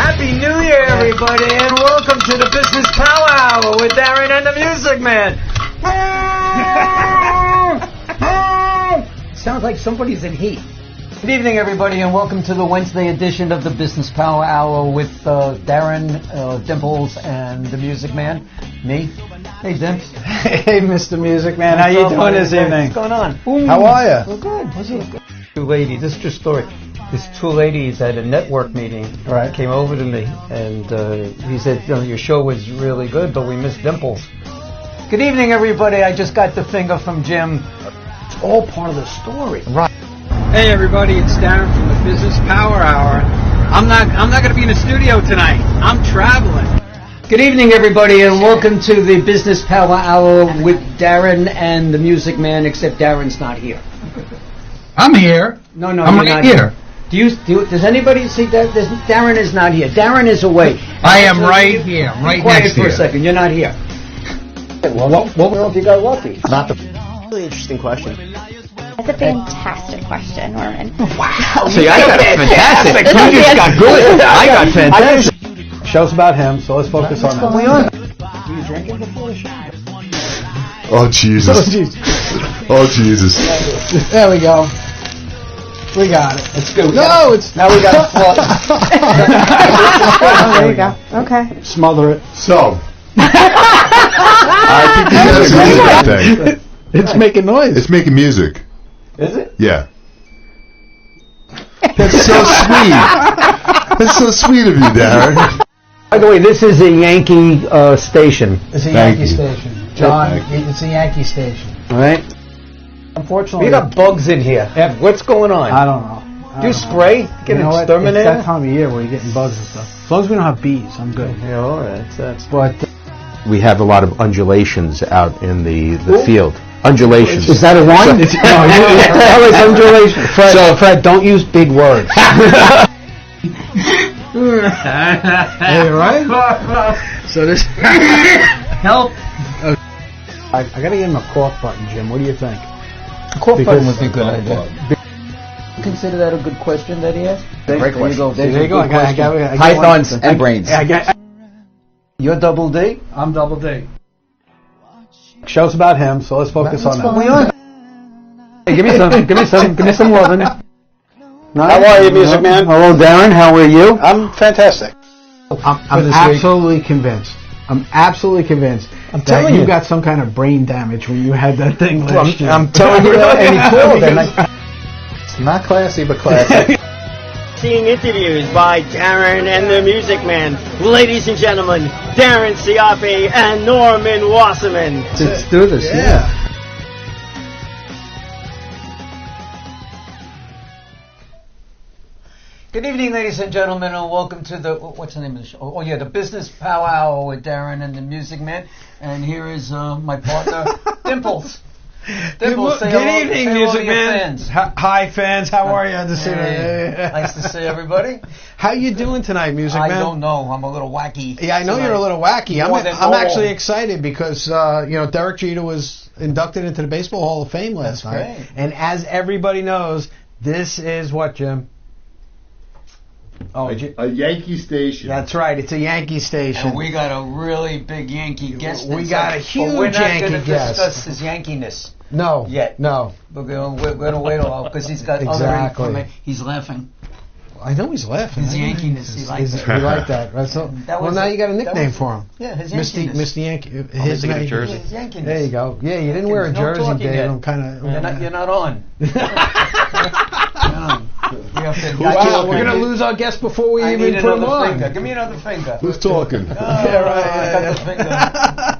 Happy New Year, everybody, and welcome to the Business Power Hour with Darren and the Music Man. Sounds like somebody's in heat. Good evening, everybody, and welcome to the Wednesday edition of the Business Power Hour with Darren, Dimples, and the Music Man. Me. Hey, Dimps. Hey, Mr. Music Man. How you doing this evening? What's going on? How are you? We're good. What's good? Two ladies. This is a true story. These two ladies at a network meeting came over to me, and he said, your show was really good, but we missed Dimples. Good evening, everybody. I just got the finger from Jim. It's all part of the story. Right. Hey, everybody. It's Darren from the Business Power Hour. I'm not going to be in the studio tonight. I'm traveling. Good evening, everybody, and welcome to the Business Power Hour with Darren and the Music Man, except Darren's not here. I'm here. No, I'm you're right not here. Does anybody see that? Darren is not here. Darren is away. I am right here, right next to you. Quiet for a second. You're not here. Well, if you got lucky. Not the really interesting question. That's a fantastic question, Norman. Wow. See, I got fantastic. You just got good. I got fantastic. Show's about him, so let's focus on that. Were you drinking before the show? Oh, Jesus. Oh, Jesus. There we go. We got it. It's good. No, it's... Now we got a flush. Oh, there you go. Okay. Smother it. So, I think this is a music thing. It's making noise. It's making music. Is it? Yeah. That's so sweet. That's so sweet of you, Darren. By the way, this is a Yankee station. It's a Thank Yankee you. station. John, Thank you. it's a Yankee station. All right. Unfortunately... We got bugs in here. What's going on? I don't know. Do you spray? Get an It's exterminator? that time of year where you're getting bugs and stuff. As long as we don't have bees, I'm good. Yeah, all right. That's But... We have a lot of undulations out in the field. Undulations. Is that a one? What the hell is undulation? Fred, don't use big words. Hey, right? So this... Help. I gotta give him a cough button, Jim. What do you think? Cough button would be a good idea. Consider that a good question that he asked? Great question. There you go. I got Pythons and brains. You're Double D? I'm Double D. Show's about him, so let's focus on that. We are. Hey, give me some loving. How are you, Music Man? Hello, Darren. How are you? I'm fantastic. I'm absolutely convinced. I'm absolutely convinced that telling you you. got some kind of brain damage when you had that thing last year. I'm telling you that, and he called. It's not classy, but classy. Seeing interviews by Darren and the Music Man. Ladies and gentlemen, Darren Siafe and Norman Wasserman. Let's do this. Yeah. Good evening, ladies and gentlemen, and welcome to the, what's the name of the show? Oh, yeah, the Business Power Hour with Darren and the Music Man. And here is my partner, Dimples. Dimples, say hello, Good evening, say hello Music to your Man. fans. Hi, fans. How are you? Nice to see everybody. How you doing tonight, Music Man? I don't know. I'm a little wacky. Yeah, I know tonight. you're a little wacky. More than I'm normal. actually excited because Derek Jeter was inducted into the Baseball Hall of Fame last night. Great. And as everybody knows, this is what, Jim? Oh, A Yankee station. that's right. It's a Yankee station. And we got a really big Yankee guest. We inside, got a but huge we're not Yankee going to guest. discuss his Yankiness No. yet. No. We're going to wait a while because he's got Exactly. other information. He's laughing. I know he's laughing. His Yankiness. He likes it. You like that, right? So, That well, was now it. you got a That nickname was- for him. Yeah, his Mr. Yankiness. Mr. Yankee. His name. His Yankiness. There you go. Yeah, you didn't wear a No jersey, talking Dave. yet. I'm kind of. You're not on. Wow, we're gonna lose our guest before we I even need put him another on. finger. Give me another finger. Who's talking? Yeah, right. I got the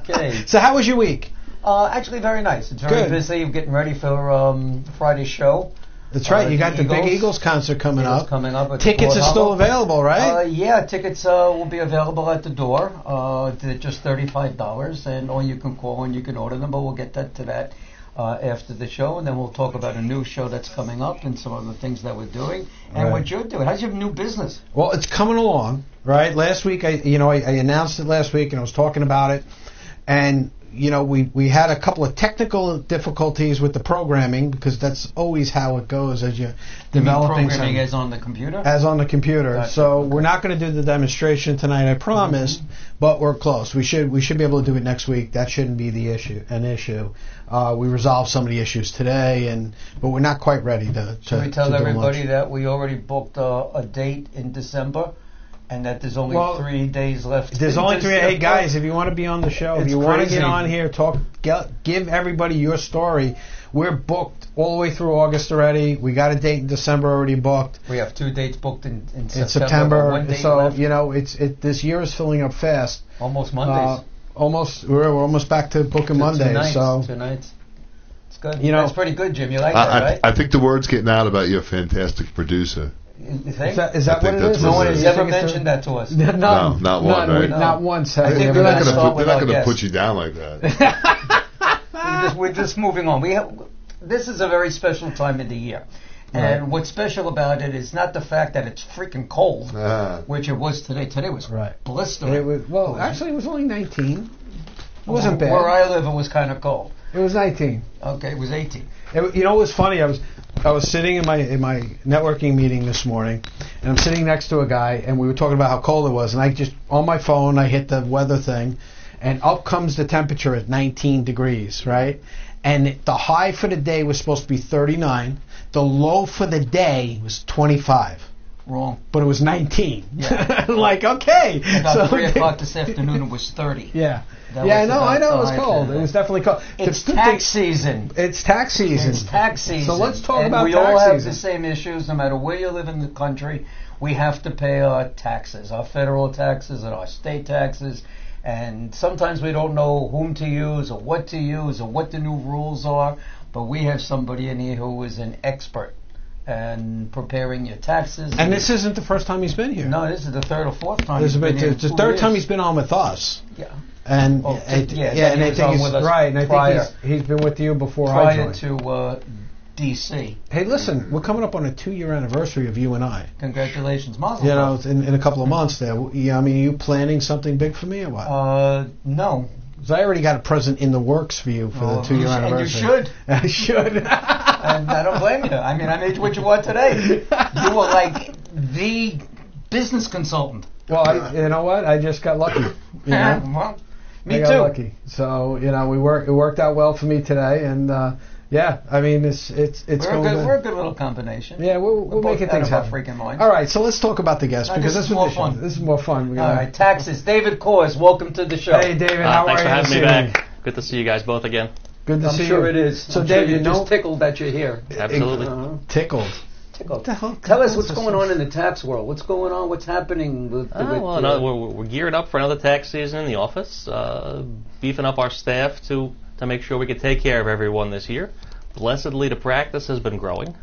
finger. Okay. So, how was your week? Actually, very nice. It's very Good. busy. Getting ready for Friday's show. That's right. You got the big Eagles. Eagles concert coming up. Coming up. At the Tickets are Port still Harbor. available, right? Yeah, tickets will be available at the door. They're just $35, and or you can call and you can order them. But we'll get to that after the show, and then we'll talk about a new show that's coming up and some of the things that we're doing and Right. what you're doing. How's your new business? Well, it's coming along, right? Last week, I announced it last week, and I was talking about it, and we had a couple of technical difficulties with the programming, because that's always how it goes as you're developing programming something. as on the computer? As on the computer. Gotcha. So we're not going to do the demonstration tonight, I promise, but we're close. We should be able to do it next week. That shouldn't be an issue. We resolved some of the issues today, but we're not quite ready to. Should we tell everybody that we already booked a date in December, and that there's only 3 days left? There's only 3. Hey guys, if you want to be on the show, if you want to get on here, give everybody your story. We're booked all the way through August already. We got a date in December already booked. We have 2 dates booked in September. September. One date So left. this year is filling up fast. Almost Mondays. We're almost back to booking Mondays. 2 nights. It's good. That's pretty good, Jim. You like that, right? I think the word's getting out about you're a fantastic producer. You think? Is that what it is? No one has ever mentioned that to us. No, not one, right? Not once. I think They're not going to put you down like that. We're just moving on. This is a very special time of the year. And what's special about it is not the fact that it's freaking cold, which it was today. Today was blistering. Actually, it was only 19. It wasn't bad. Where I live, it was kind of cold. It was 19. Okay, it was 18. It was funny. I was sitting in my networking meeting this morning, and I'm sitting next to a guy, and we were talking about how cold it was, and I just, on my phone, I hit the weather thing, and up comes the temperature at 19 degrees, right? And the high for the day was supposed to be 39. The low for the day was 25. Wrong. But it was 19. Yeah. Like, okay. About 3 o'clock this afternoon, it was 30. Yeah. I know it was cold. It was definitely cold. It's tax season. It's tax season. It's tax season. So let's talk about tax season. We all have the same issues, no matter where you live in the country. We have to pay our taxes, our federal taxes and our state taxes. And sometimes we don't know whom to use or what the new rules are. But we have somebody in here who is an expert and preparing your taxes. And this isn't the first time he's been here. No, this is the 3rd or 4th time. It's the 3rd time he's been on with us. Yeah. And I think he's been with you before I joined. Prior to DC. Hey, listen, we're coming up on a 2-year anniversary of you and I. Congratulations, Mazel. In a couple of months there. Are you planning something big for me or what? No. Because I already got a present in the works for you for the 2-year anniversary. And you should. I should. And I don't blame you. I mean, I made you what you want today. You were like the business consultant. Well, you know what? I just got lucky. Well, me got too. Lucky. So it worked out well for me today, and I mean it's we're a good little combination. Yeah, we're making things happen. Freaking minds. All right, so let's talk about the guests because this is more fun. This is more fun. All right, taxes. David Korcz, welcome to the show. Hey, David, how are you? Thanks for having me back. Good to see you guys both again. Good to see you. I'm sure it is. So, David, you're just tickled that you're here. Absolutely. Tickled. What the hell? Tell us what's going on in the tax world. What's going on? What's happening with we're geared up for another tax season in the office, beefing up our staff to make sure we can take care of everyone this year. Blessedly, the practice has been growing.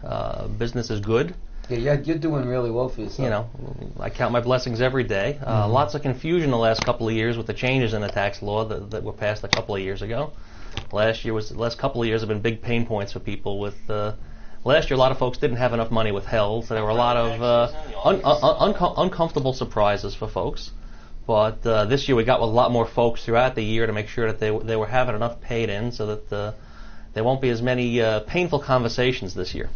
Business is good. Yeah, you're doing really well for yourself. I count my blessings every day. Lots of confusion the last couple of years with the changes in the tax law that were passed a couple of years ago. Last couple of years have been big pain points for people with. Last year, a lot of folks didn't have enough money withheld, so there were a lot of uncomfortable surprises for folks. But this year, we got with a lot more folks throughout the year to make sure that they were having enough paid in, so that there won't be as many painful conversations this year.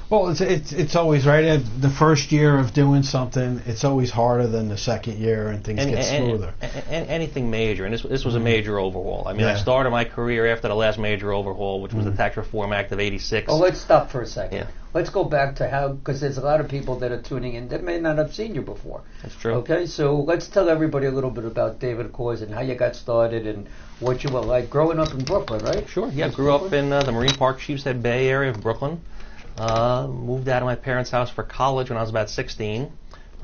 Well, it's always right. The first year of doing something, it's always harder than the second year, and things get smoother. Anything major, and this was a major overhaul. I mean, I started my career after the last major overhaul, which was the Tax Reform Act of '86. Oh, let's stop for a second. Yeah. Let's go back to how, because there's a lot of people that are tuning in that may not have seen you before. That's true. Okay, so let's tell everybody a little bit about David Korcz and how you got started and what you were like growing up in Brooklyn, right? Sure. Yeah, grew up in the Marine Park, Sheepshead Bay area of Brooklyn. Moved out of my parents' house for college when I was about 16.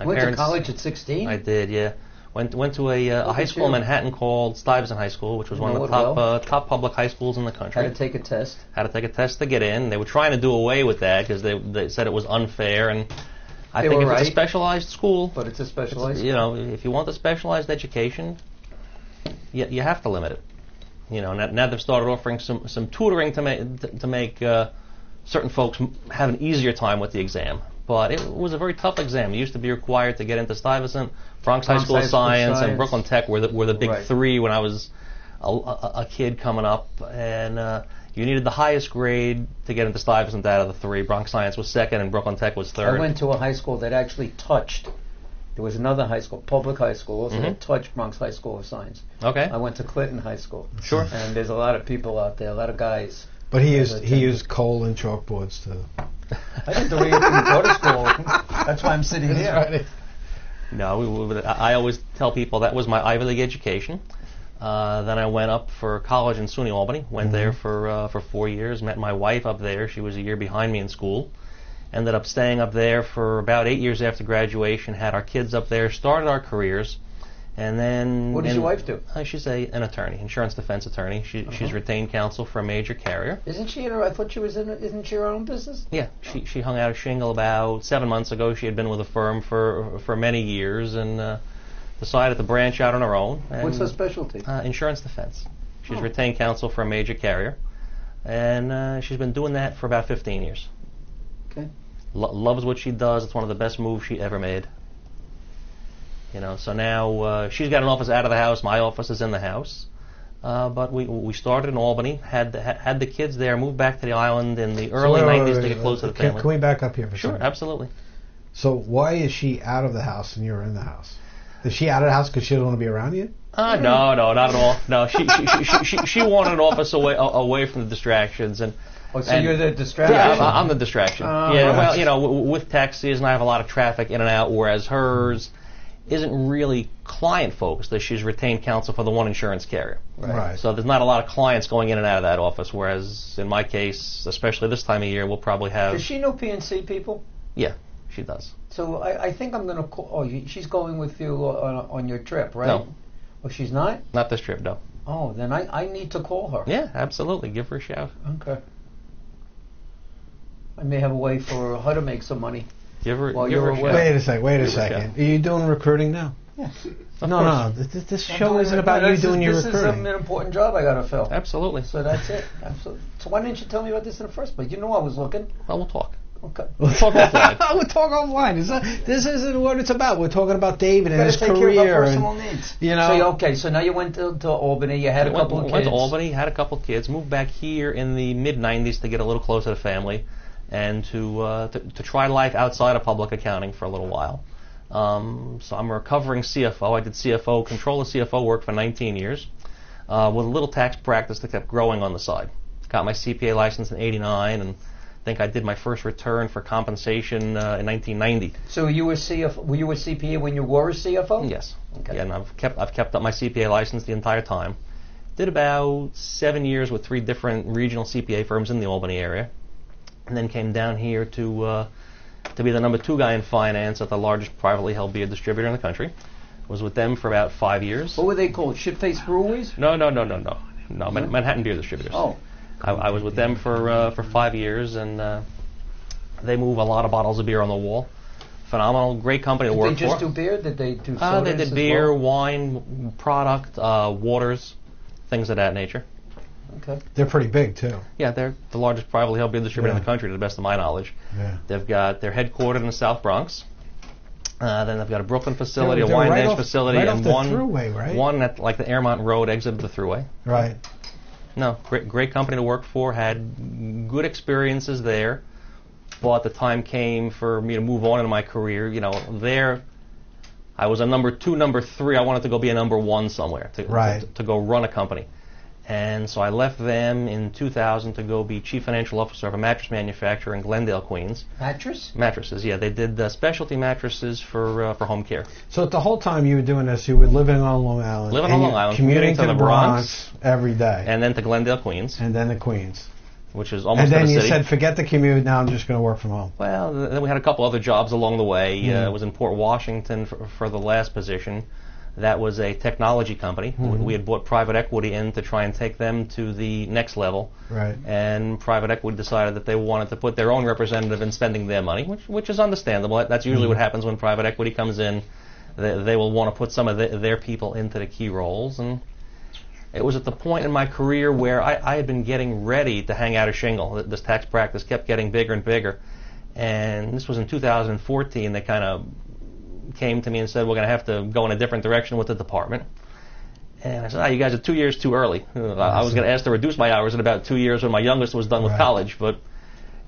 Went to college at 16? I did, yeah. Went to a high school in Manhattan called Stuyvesant High School, which was one of the top public high schools in the country. Had to take a test. Had to take a test to get in. They were trying to do away with that because they said it was unfair, and I think it's a specialized school. But it's a specialized school. If you want the specialized education, you have to limit it. Now they've started offering some tutoring to make certain folks have an easier time with the exam. But it was a very tough exam. You used to be required to get into Stuyvesant, Bronx High School of Science, and Brooklyn Tech were the big three when I was a kid coming up, and you needed the highest grade to get into Stuyvesant out of the three. Bronx Science was second, and Brooklyn Tech was third. I went to a high school that actually touched. There was another high school, public high school, also that touched Bronx High School of Science. Okay. I went to Clinton High School. Sure. And there's a lot of people out there, a lot of guys. But he used coal and chalkboards too. I didn't go to school. That's why I'm sitting here. Right. No, I always tell people that was my Ivy League education. Then I went up for college in SUNY Albany. Went there for 4 years. Met my wife up there. She was a year behind me in school. Ended up staying up there for about 8 years after graduation. Had our kids up there. Started our careers. And then... What does your wife do? She's an attorney, insurance defense attorney. She's retained counsel for a major carrier. Isn't she I thought she was isn't she her own business? Yeah, she hung out a shingle about 7 months ago. She had been with a firm for many years and decided to branch out on her own. And, what's her specialty? Insurance defense. She's retained counsel for a major carrier. And she's been doing that for about 15 years. Okay. Loves what she does. It's one of the best moves she ever made. So now she's got an office out of the house. My office is in the house. But we started in Albany, had the kids there, moved back to the island in the early 90s to get closer to the family. Can we back up here for a Sure, second? absolutely. So why is she out of the house and you're in the house? Is she out of the house because she doesn't want to be around you? No, not at all. No, she wanted an office away from the distractions and. Oh, so you're the distraction? Yeah, I'm the distraction. Well, with tax season, I have a lot of traffic in and out, whereas hers isn't really client focused. She's retained counsel for the one insurance carrier. Right. So there's not a lot of clients going in and out of that office, whereas in my case, especially this time of year, we'll probably have... Does she know PNC people? Yeah, she does. So I think I'm going to call... Oh, she's going with you on your trip, right? No. Oh, she's not? Not this trip, no. Oh, then I need to call her. Yeah, absolutely. Give her a shout. Okay. I may have a way for her to make some money. Give her While give you're her a away. shout. Wait a second. Are you doing recruiting now? Yeah. No. This show isn't about you doing your recruiting. This is an important job I got to fill. Absolutely. So that's it. Absolutely. So why didn't you tell me about this in the first place? You know I was looking. Well, we'll talk. Okay. We'll talk offline. We'll talk offline. This isn't what it's about. We're talking about David and his take career. Care of our personal needs. So now you went to Albany. You had a couple of kids. Went to Albany, had a couple of kids, moved back here in the mid-'90s to get a little closer to family and to try life outside of public accounting for a little while. So I'm a recovering CFO. I did controller CFO work for 19 years with a little tax practice that kept growing on the side. Got my CPA license in '89 and I think I did my first return for compensation in 1990. So you were CFO? Were you a CPA when you were a CFO? Yes. Okay. Yeah, and I've kept up my CPA license the entire time. Did about 7 years with 3 different regional CPA firms in the Albany area, and then came down here to be the number 2 guy in finance at the largest privately held beer distributor in the country. Was with them for about 5 years. What were they called? Shit-faced breweries? No. Manhattan Beer Distributors. Oh. I was with them for 5 years, and they move a lot of bottles of beer on the wall. Phenomenal, great company to work for. Did they just do beer? Did they do sodas? They did beer, wine, product, waters, things of that nature. Okay. They're pretty big too. Yeah, they're the largest privately held beer distributor in the country, to the best of my knowledge. Yeah. They're headquartered in the South Bronx. Then they've got a Brooklyn facility, They're a Wyandanch right off- facility, right and off the thruway, right? one at like the Airmont Road exit of the thruway. Right. No, great company to work for. Had good experiences there. But the time came for me to move on in my career. There, I was a number 2, number 3. I wanted to go be a number 1 somewhere to go run a company. And so I left them in 2000 to go be chief financial officer of a mattress manufacturer in Glendale, Queens. Mattresses, yeah. They did specialty mattresses for home care. So the whole time you were doing this, you were living on Long Island. Living on Long Island, commuting to the Bronx every day. And then to Glendale, Queens. And then to Queens. Which is almost And then in the you city. said, forget the commute, now I'm just going to work from home. Well, then we had a couple other jobs along the way. I was in Port Washington for the last position. That was a technology company. Mm-hmm. We had bought private equity in to try and take them to the next level. Right. And private equity decided that they wanted to put their own representative in spending their money, which is understandable. That's usually what happens when private equity comes in. They will want to put some of their people into the key roles. And it was at the point in my career where I had been getting ready to hang out a shingle. This tax practice kept getting bigger and bigger. And this was in 2014. They kind of came to me and said, we're going to have to go in a different direction with the department. And I said, you guys are 2 years too early. I was going to ask to reduce my hours in about 2 years when my youngest was done with college, but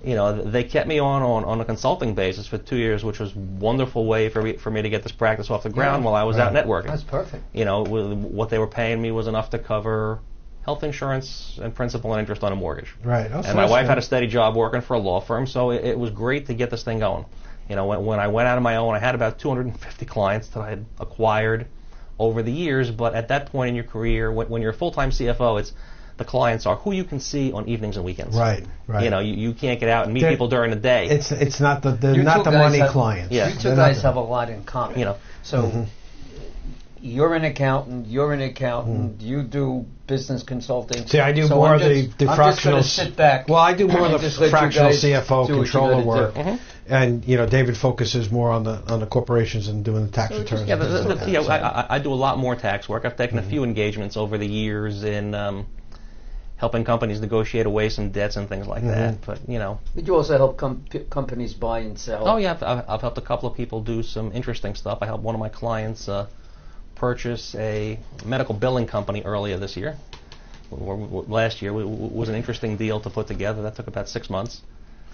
they kept me on a consulting basis for 2 years, which was a wonderful way for me to get this practice off the ground while I was out networking. That's perfect. What they were paying me was enough to cover health insurance and principal and interest on a mortgage. Right. Oh, and my wife had a steady job working for a law firm, so it was great to get this thing going. When I went out on my own, I had about 250 clients that I had acquired over the years, but at that point in your career, when you're a full-time CFO, it's the clients are who you can see on evenings and weekends. Right. You can't get out and meet people during the day. It's not the money clients. You two guys have a lot in common. So you're an accountant. You do business consulting. See, I do more of the fractional. I'm just sit back. Well, I do more of the fractional CFO controller work, and David focuses more on the corporations and doing the tax returns. I do a lot more tax work. I've taken a few engagements over the years in helping companies negotiate away some debts and things like that. But Did you also help companies buy and sell? Oh yeah, I've helped a couple of people do some interesting stuff. I helped one of my clients purchase a medical billing company earlier this year. Last year was an interesting deal to put together. That took about 6 months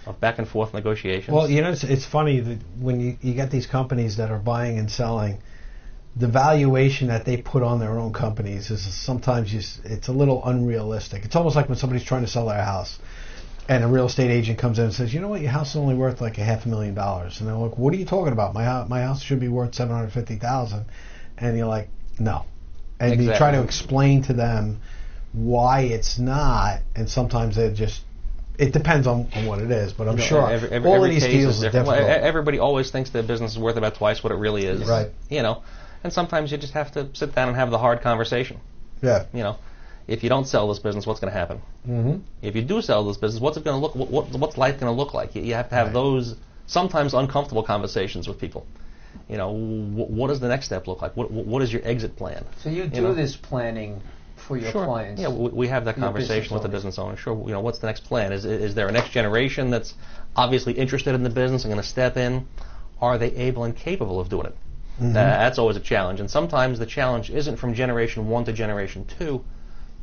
of back and forth negotiations. Well, it's funny that when you get these companies that are buying and selling, the valuation that they put on their own companies is sometimes it's a little unrealistic. It's almost like when somebody's trying to sell their house and a real estate agent comes in and says, your house is only worth like $500,000. And they're like, what are you talking about? My house should be worth $750,000. And you're like, no. And you try to explain to them why it's not, and sometimes it depends on what it is, but I'm sure all of these deals are difficult. Everybody always thinks their business is worth about twice what it really is. Right. And sometimes you just have to sit down and have the hard conversation. Yeah. If you don't sell this business, what's going to happen? Mm-hmm. If you do sell this business, what's it going to look? What's life going to look like? You have to have those sometimes uncomfortable conversations with people. What does the next step look like? What is your exit plan? So you do this planning for your clients? Yeah, we have that conversation with the business owner. Sure, what's the next plan? Is there a next generation that's obviously interested in the business and going to step in? Are they able and capable of doing it? Mm-hmm. That's always a challenge. And sometimes the challenge isn't from generation 1 to generation 2,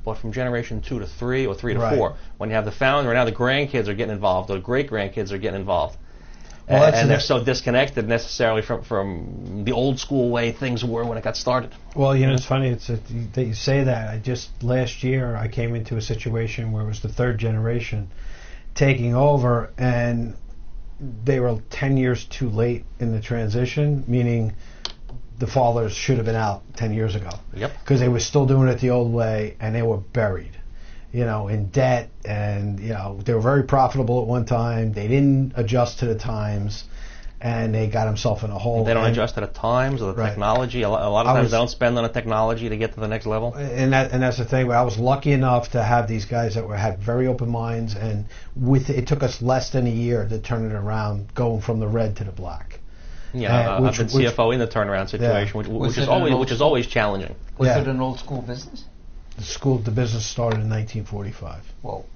but from generation 2 to 3 or 3 to 4. When you have the founder and now the grandkids are getting involved or the great-grandkids are getting involved. And they're so disconnected necessarily from the old school way things were when it got started. Well, it's funny that you say that. Last year I came into a situation where it was the third generation taking over, and they were 10 years too late in the transition, meaning the fathers should have been out 10 years ago. Yep. Because they were still doing it the old way, and they were buried. In debt, and they were very profitable at one time. They didn't adjust to the times, and they got themselves in a hole. They don't adjust to the times or the technology. A lot of times they don't spend on the technology to get to the next level. And that's the thing. I was lucky enough to have these guys that had very open minds, and it took us less than a year to turn it around, going from the red to the black. Yeah, I've been CFO in the turnaround situation, which is always challenging. Was it an old school business? The business started in 1945. Whoa.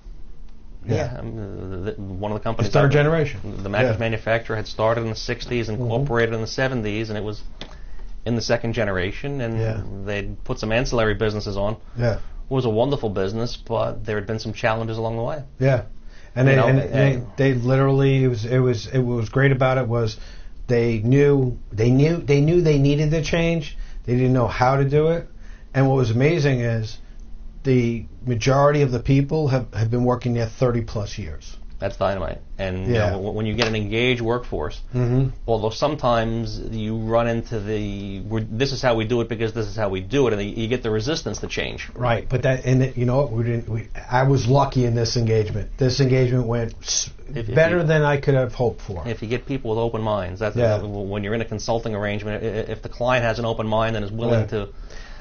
Yeah. One of the companies. It's third generation. The mattress manufacturer had started in the 60s and incorporated in the 70s, and it was in the second generation, and they'd put some ancillary businesses on. Yeah. It was a wonderful business, but there had been some challenges along the way. Yeah. And they literally, it was great about it was they knew they needed to change. They didn't know how to do it. And what was amazing is the majority of the people have been working there 30 plus years. That's dynamite. And when you get an engaged workforce, although sometimes you run into this is how we do it because this is how we do it, and you get the resistance to change. Right, but I was lucky in this engagement. This engagement went better than I could have hoped for. If you get people with open minds, when you're in a consulting arrangement, if the client has an open mind and is willing to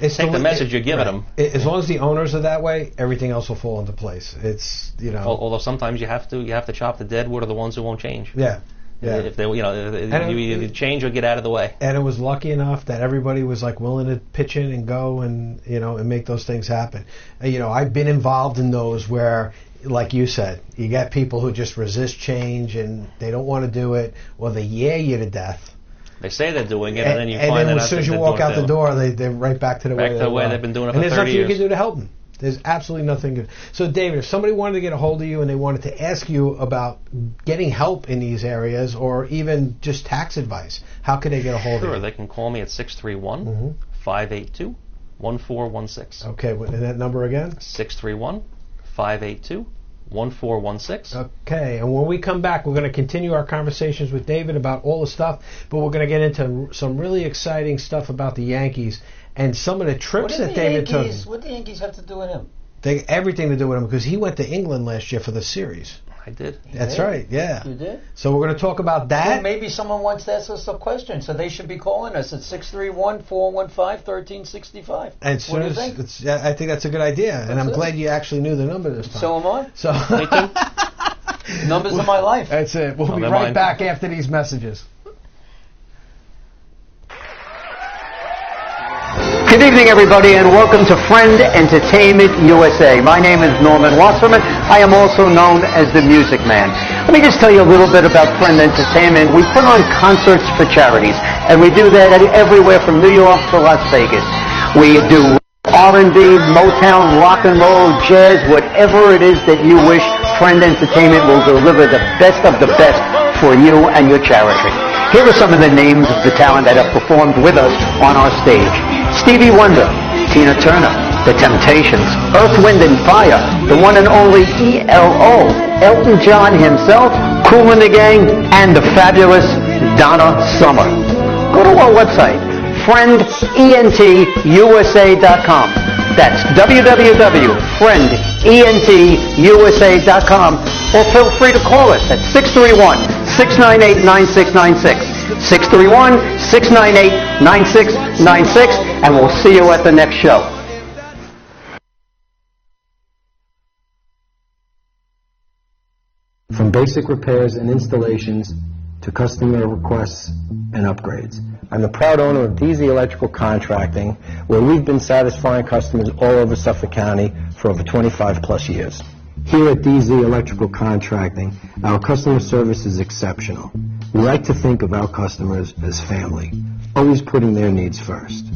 take the message you're giving them. As long as the owners are that way, everything else will fall into place. It's Although sometimes you have to chop the dead wood are the ones who won't change. Yeah. If they you change or get out of the way. And it was lucky enough that everybody was willing to pitch in and go and and make those things happen. I've been involved in those where, like you said, you get people who just resist change and they don't want to do it, or they yare you to death. They say they're doing it, and then you and find then that as soon as you walk out the door, they're right back to the way they've been doing it for 30 years. And there's nothing you can do to help them. There's absolutely nothing good. So, David, if somebody wanted to get a hold of you and they wanted to ask you about getting help in these areas or even just tax advice, how could they get a hold of you? Sure, they can call me at 631-582-1416. Okay, and that number again? 631-582-1416. 1416. Okay, and when we come back, we're going to continue our conversations with David about all the stuff, but we're going to get into some really exciting stuff about the Yankees and some of the trips that David took. What do the Yankees have to do with him? They everything to do with him because he went to England last year for the series. I did. That's right, yeah. You did? So we're going to talk about that. Well, maybe someone wants to ask us a question, so they should be calling us at 631-415-1365. As soon as I think that's a good idea, and I'm glad you actually knew the number this time. So am I. So Me too. Numbers of my life. That's it. We'll be right back after these messages. Good evening, everybody, and welcome to Friend Entertainment USA. My name is Norman Wasserman. I am also known as the Music Man. Let me just tell you a little bit about Friend Entertainment. We put on concerts for charities, and we do that everywhere from New York to Las Vegas. We do R&B, Motown, rock and roll, jazz, whatever it is that you wish. Friend Entertainment will deliver the best of the best for you and your charity. Here are some of the names of the talent that have performed with us on our stage. Stevie Wonder, Tina Turner, The Temptations, Earth, Wind and Fire, the one and only ELO, Elton John himself, Kool and the Gang, and the fabulous Donna Summer. Go to our website, friendentusa.com. That's www.friendentusa.com, or feel free to call us at 631-698-9696. 631-698-9696, and we'll see you at the next show. From basic repairs and installations to customer requests and upgrades. I'm the proud owner of DZ Electrical Contracting, where we've been satisfying customers all over Suffolk County for over 25 plus years. Here at DZ Electrical Contracting, our customer service is exceptional. We like to think of our customers as family, always putting their needs first.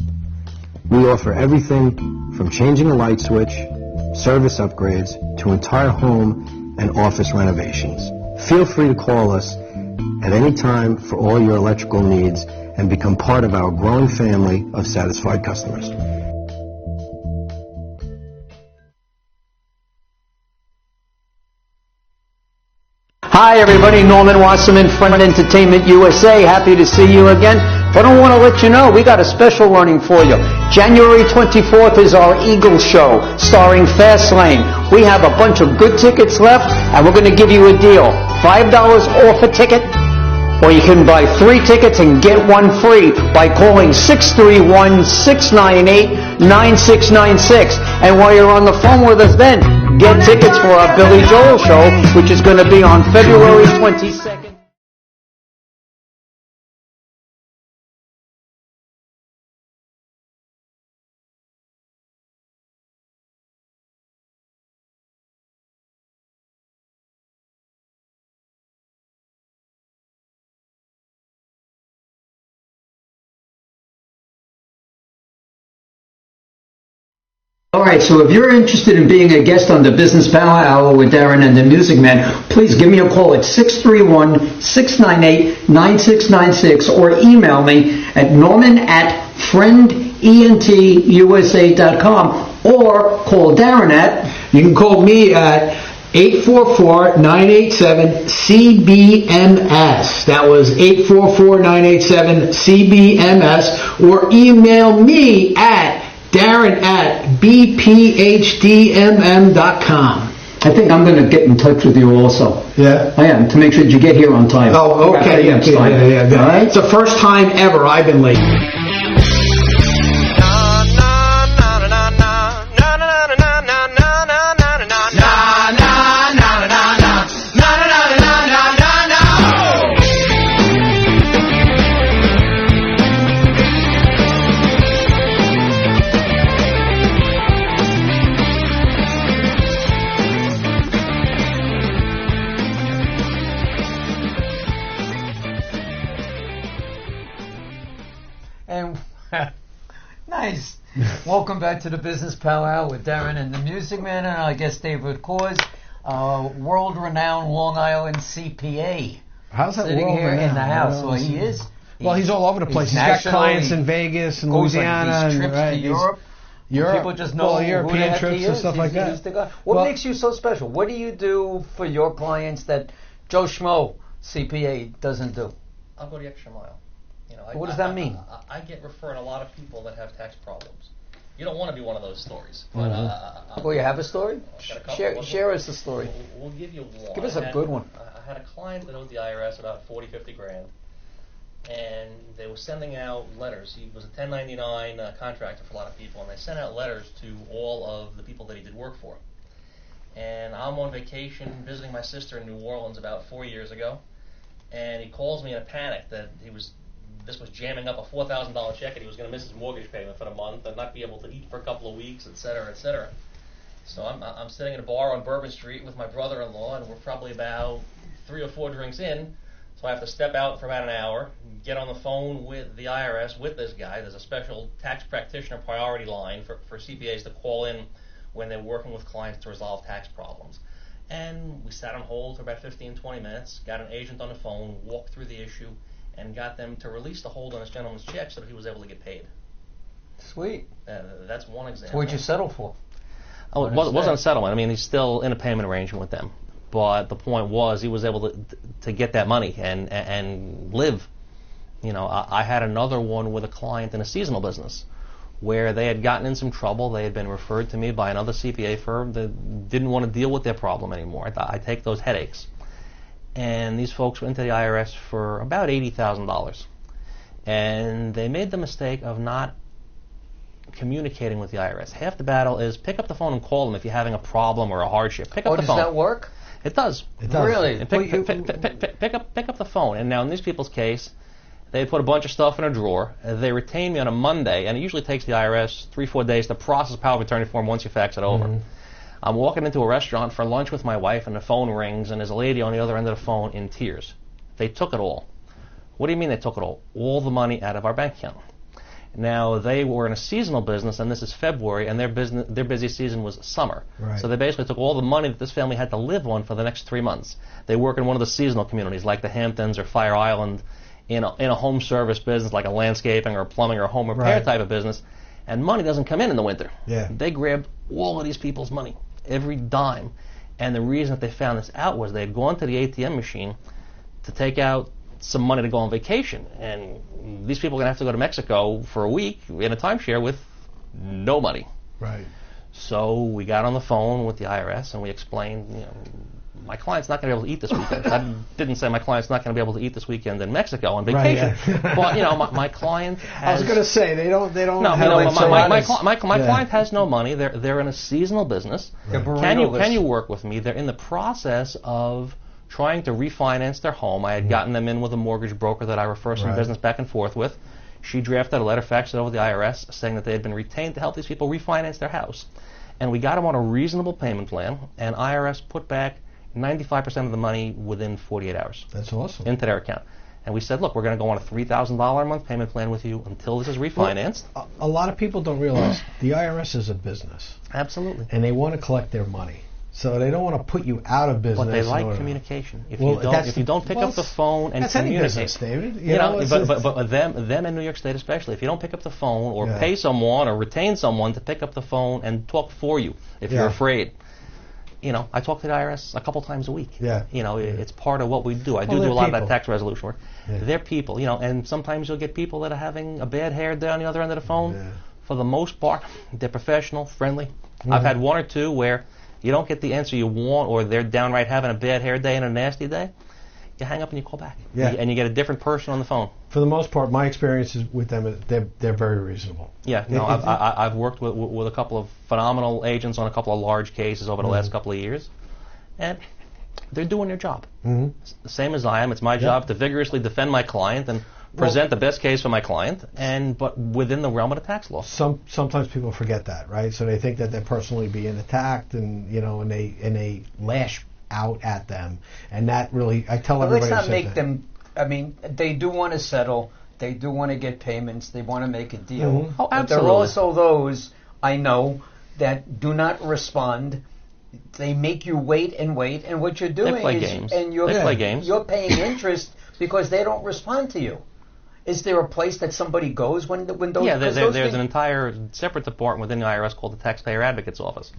We offer everything from changing a light switch, service upgrades, to entire home and office renovations. Feel free to call us at any time for all your electrical needs and become part of our growing family of satisfied customers. Hi, everybody. Norman Wasserman, Friend Entertainment USA. Happy to see you again. But I want to let you know, we got a special running for you. January 24th is our Eagle Show, starring Fastlane. We have a bunch of good tickets left, and we're going to give you a deal. $5 off a ticket, or you can buy 3 tickets and get 1 free by calling 631-698-9696. And while you're on the phone with us then, get tickets for our Billy Joel show, which is going to be on February 22nd. All right, so if you're interested in being a guest on the Business Power Hour with Darren and the Music Man, please give me a call at 631-698-9696 or email me at norman@friendentusa.com or call Darren at... You can call me at 844-987-CBMS. That was 844-987-CBMS, or email me at Darren@bphdmm.com. I think I'm going to get in touch with you also. Yeah? I am, to make sure that you get here on time. Oh, okay. Yeah. All right? It's the first time ever I've been late. Nice. Welcome back to the Business Powwow with Darren and the Music Man, and I guess David Korcz, world-renowned Long Island CPA. How's that sitting here in the house? Well, Well, he is. Well, he's all over the place. He's got clients in Vegas and Louisiana. These trips to Europe. People just know European who the heck trips he and is. stuff like that. He's the guy. What makes you so special? What do you do for your clients that Joe Schmo CPA doesn't do? I'll go the extra mile. You know, What does that mean? I get referred a lot of people that have tax problems. You don't want to be one of those stories. But, Well, you have a story? got a couple. Share us the story. We'll give you one. Give us a good one. I had a client that owed the IRS about 40, 50 grand, and they were sending out letters. He was a 1099 contractor for a lot of people, and they sent out letters to all of the people that he did work for. And I'm on vacation visiting my sister in New Orleans about 4 years ago, and he calls me in a panic that this was jamming up a $4,000 check, and he was going to miss his mortgage payment for the month and not be able to eat for a couple of weeks, et cetera, et cetera. So I'm sitting in a bar on Bourbon Street with my brother-in-law, and we're probably about 3 or 4 drinks in. So I have to step out for about an hour, get on the phone with the IRS with this guy. There's a special tax practitioner priority line for CPAs to call in when they're working with clients to resolve tax problems. And we sat on hold for about 15, 20 minutes, got an agent on the phone, walked through the issue, and got them to release the hold on this gentleman's check so that he was able to get paid. Sweet. That's one example. So what'd you settle for? Oh, it wasn't a settlement. I mean, he's still in a payment arrangement with them. But the point was, he was able to get that money and live. You know, I had another one with a client in a seasonal business where they had gotten in some trouble. They had been referred to me by another CPA firm that didn't want to deal with their problem anymore. I take those headaches. And these folks went to the IRS for about $80,000. And they made the mistake of not communicating with the IRS. Half the battle is pick up the phone and call them if you're having a problem or a hardship. Pick up the phone. Does that work? It does. It does. Really? And pick up the phone. And now in these people's case, they put a bunch of stuff in a drawer. They retain me on a Monday, and it usually takes the IRS 3-4 days to process power of attorney form once you fax it over. I'm walking into a restaurant for lunch with my wife, and the phone rings, and there's a lady on the other end of the phone in tears. They took it all. What do you mean they took it all? All the money out of our bank account. Now, they were in a seasonal business, and this is February, and their busy season was summer. Right. So they basically took all the money that this family had to live on for the next 3 months. They work in one of the seasonal communities, like the Hamptons or Fire Island, in a home service business, like a landscaping or plumbing or home repair type of business, and money doesn't come in the winter. Yeah. They grabbed all of these people's money, every dime. And the reason that they found this out was they had gone to the ATM machine to take out some money to go on vacation. And these people are going to have to go to Mexico for a week in a timeshare with no money. Right. So we got on the phone with the IRS and we explained, you know, my client's not going to be able to eat this weekend. I didn't say my client's not going to be able to eat this weekend in Mexico on vacation. Right, yeah. But, you know, my client has... I was going to say, they don't No, have my client has no money. They're in a seasonal business. Right. Can you work with me? They're in the process of trying to refinance their home. I had gotten them in with a mortgage broker that I refer some business back and forth with. She drafted a letter, faxed it over to the IRS, saying that they had been retained to help these people refinance their house. And we got them on a reasonable payment plan, and IRS put back 95% of the money within 48 hours. That's awesome. Into their account. And we said, look, we're going to go on a $3,000 a month payment plan with you until this is refinanced. Well, a lot of people don't realize the IRS is a business. Absolutely. And they want to collect their money. So they don't want to put you out of business. But they like communication. If Well, you don't pick up the phone and that's any communicate, business, David. You know, but them in New York State especially, if you don't pick up the phone or pay someone or retain someone to pick up the phone and talk for you, if you're afraid. You know, I talk to the IRS a couple times a week. Yeah. You know, it's part of what we do. I do a lot of that tax resolution work. Yeah. They're people, you know, and sometimes you'll get people that are having a bad hair day on the other end of the phone. Yeah. For the most part, they're professional, friendly. I've had one or two where you don't get the answer you want, or they're downright having a bad hair day and a nasty day. You hang up and you call back. Yeah. And you get a different person on the phone. For the most part, my experiences with them, they're very reasonable. Yeah, no, I've worked with a couple of phenomenal agents on a couple of large cases over the last couple of years, and they're doing their job. The same as I am. It's my job to vigorously defend my client and present the best case for my client, but within the realm of the tax law. Sometimes people forget that, right? So they think that they're personally being attacked, and you know, and they lash out at them, and that really, I tell everybody. Let's not make them. I mean, they do want to settle. They do want to get payments. They want to make a deal. Oh, But there are absolutely. also those, I know, that do not respond. They make you wait, and what you're doing play is, games. and you're They play games. You're paying interest because they don't respond to you. Is there a place that somebody goes when those? Yeah, 'cause there's those an entire separate department within the IRS called the Taxpayer Advocate's Office.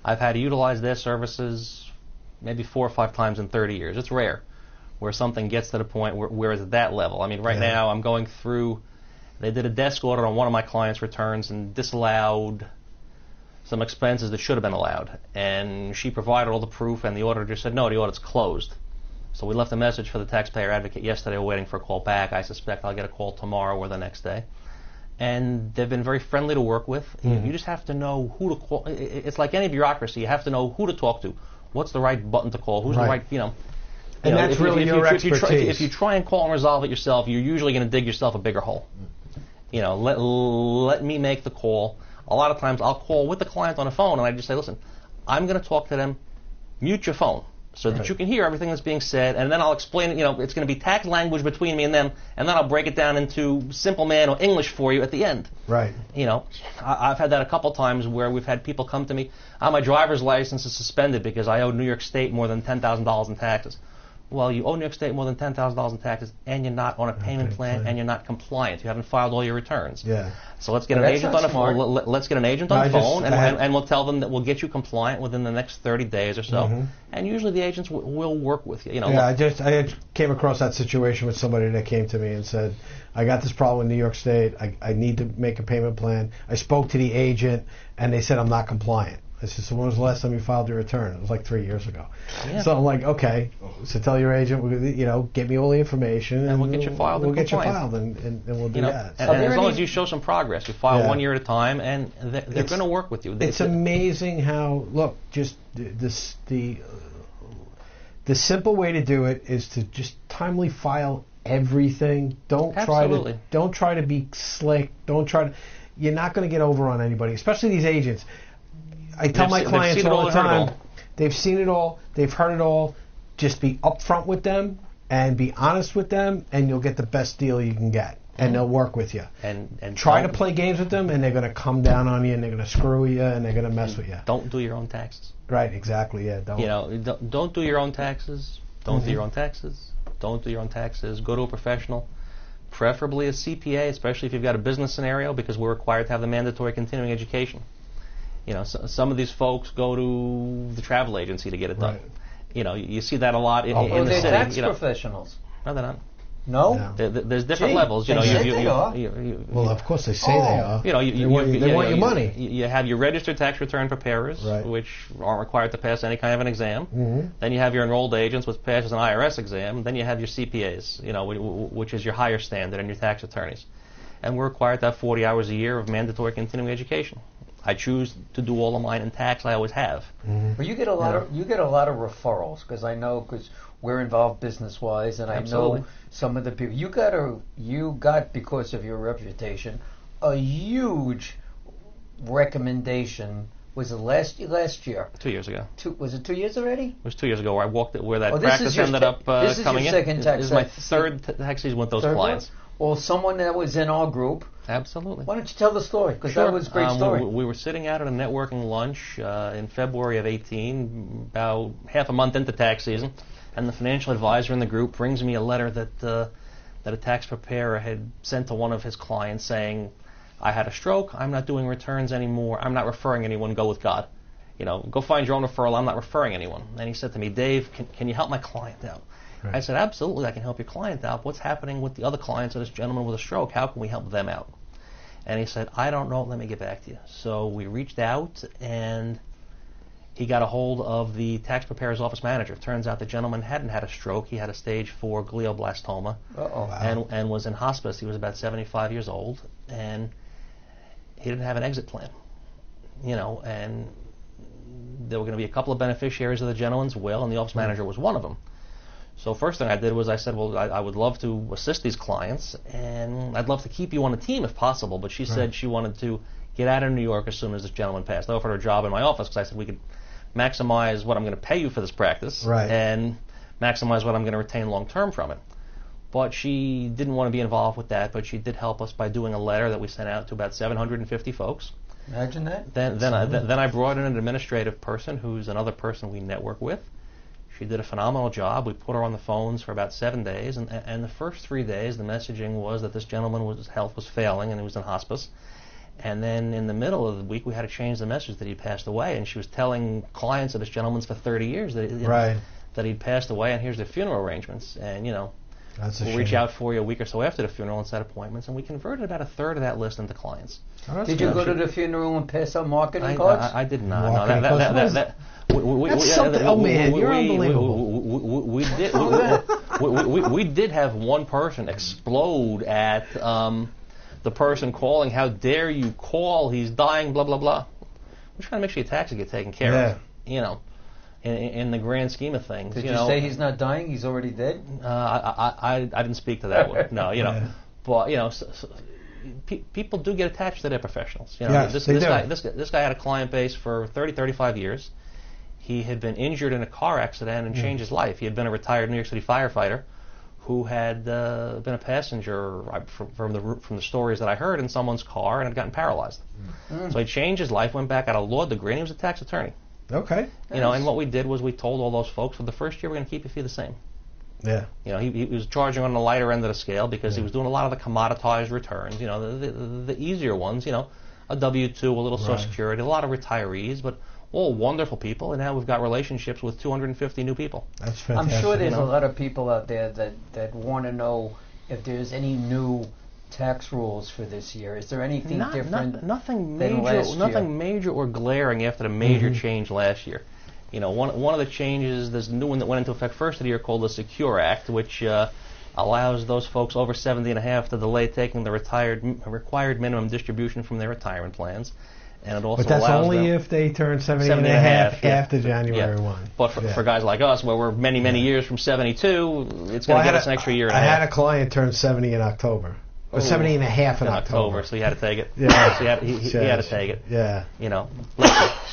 I've had to utilize their services maybe 4 or 5 times in 30 years. It's rare where something gets to the point where it's at that level. I mean, right now I'm going through, they did a desk audit on one of my clients' returns and disallowed some expenses that should have been allowed. And she provided all the proof, and the auditor just said, no, the audit's closed. So we left a message for the taxpayer advocate yesterday. We're waiting for a call back. I suspect I'll get a call tomorrow or the next day. And they've been very friendly to work with. You just have to know who to call. It's like any bureaucracy. You have to know who to talk to. What's the right button to call? Who's the right, And that's really your expertise. If you try and call and resolve it yourself, you're usually going to dig yourself a bigger hole. Let me make the call. A lot of times I'll call with the client on the phone and I just say, listen, I'm going to talk to them. Mute your phone so that you can hear everything that's being said, and then I'll explain it. It's going to be tax language between me and them, and then I'll break it down into simple man or English for you at the end. Right. I've had that a couple times where we've had people come to me, my driver's license is suspended because I owe New York State more than $10,000 in taxes. Well, you owe New York State more than $10,000 in taxes, and you're not on a payment plan, and you're not compliant. You haven't filed all your returns. Yeah. So let's get an agent on the phone. Let's get an agent on the phone, and we'll tell them that we'll get you compliant within the next 30 days or so. And usually the agents will work with you. I came across that situation with somebody that came to me and said, I got this problem in New York State. I need to make a payment plan. I spoke to the agent, and they said I'm not compliant. I said, so when was the last time you filed your return? It was like 3 years ago. Yeah. So I'm like, okay. So tell your agent, get me all the information, and we'll get you filed. We'll get you filed, and we'll do that. And as long as you show some progress, you file 1 year at a time, and they're going to work with you. It's amazing how the simple way to do it is to just timely file everything. Don't try to be slick. You're not going to get over on anybody, especially these agents. I tell my clients all the time, they've seen it all, they've heard it all. Just be upfront with them and be honest with them, and you'll get the best deal you can get, and they'll work with you. And try to play games with them, and they're going to come down on you, and they're going to screw you, and they're going to mess with you. Don't do your own taxes. Right, exactly. Yeah, don't. Don't do your own taxes. Don't do your own taxes. Don't do your own taxes. Go to a professional, preferably a CPA, especially if you've got a business scenario, because we're required to have the mandatory continuing education. Some of these folks go to the travel agency to get it done. Right. You see that a lot in the city. They're tax professionals. No, they're not. No? There's different levels. They are. Well, of course they say they are. They want your money. You have your registered tax return preparers, which aren't required to pass any kind of an exam. Then you have your enrolled agents, which passes an IRS exam. Then you have your CPAs, which is your higher standard, and your tax attorneys. And we're required to have 40 hours a year of mandatory continuing education. I choose to do all of mine in tax. I always have. But you get a lot of referrals, because I know, because we're involved business wise, and Absolutely. I know some of the people you got because of your reputation a huge recommendation. Was it last year? 2 years ago. Was it 2 years already? It was 2 years ago where I walked it, where that practice ended up coming in. Second tax. This is my third tax season with those clients. Well, someone that was in our group. Absolutely. Why don't you tell the story? Because that was a great story. We were sitting out at a networking lunch in February of 18, about half a month into tax season, and the financial advisor in the group brings me a letter that a tax preparer had sent to one of his clients saying, I had a stroke, I'm not doing returns anymore, I'm not referring anyone, go with God. Go find your own referral, I'm not referring anyone. And he said to me, Dave, can you help my client out? Right. I said, absolutely, I can help your client out. What's happening with the other clients of this gentleman with a stroke? How can we help them out? And he said, I don't know, let me get back to you. So we reached out, and he got a hold of the tax preparer's office manager. Turns out the gentleman hadn't had a stroke. He had a stage 4 glioblastoma. And was in hospice. He was about 75 years old, and he didn't have an exit plan. And there were going to be a couple of beneficiaries of the gentleman's will, and the office manager was one of them. So first thing I did was I said, well, I would love to assist these clients, and I'd love to keep you on the team if possible. But she said she wanted to get out of New York as soon as this gentleman passed. I offered her a job in my office because I said we could maximize what I'm going to pay you for this practice and maximize what I'm going to retain long term from it. But she didn't want to be involved with that, but she did help us by doing a letter that we sent out to about 750 folks. Imagine that. Then I brought in an administrative person who's another person we network with. She did a phenomenal job. We put her on the phones for about 7 days, and the first 3 days the messaging was that this gentleman's health was failing and he was in hospice. And then in the middle of the week we had to change the message that he passed away, and she was telling clients of this gentleman's for 30 years that he'd passed away, and here's the funeral arrangements, and we'll reach out for you a week or so after the funeral and set appointments, and we converted about a third of that list into clients. Did you go to the funeral and pass out marketing cards? I did not. No, That's something. Oh man, you're unbelievable. We did have one person explode at the person calling. How dare you call? He's dying. Blah blah blah. We're trying to make sure your taxes get taken care of. In the grand scheme of things. Did you say he's not dying? He's already dead? I didn't speak to that one. No, but people do get attached to their professionals. Yes, this guy had a client base for 30, 35 years. He had been injured in a car accident and changed his life. He had been a retired New York City firefighter who had been a passenger from the stories that I heard in someone's car and had gotten paralyzed. So he changed his life, went back, got a law degree, and he was a tax attorney. Okay. And what we did was we told all those folks, for the first year we're going to keep your fee the same. Yeah. He was charging on the lighter end of the scale because he was doing a lot of the commoditized returns, the easier ones, a W-2, a little Social Security, a lot of retirees, but all wonderful people, and now we've got relationships with 250 new people. That's fantastic. I'm sure there's a lot of people out there that want to know if there's any new tax rules for this year. Is there anything different? Nothing major or glaring after the major change last year. One of the changes, there's a new one that went into effect first of the year called the Secure Act, which allows those folks over 70 and a half to delay taking the required minimum distribution from their retirement plans. And it also but that's allows only them if they turn 70 and a half after January 1. But for guys like us, where we're many years from 72, it's going to get us an extra year and a half. I had a client turn 70 in October. Or 70 and a half in October. So he had to take it. Yeah. So he had to take it. Yeah.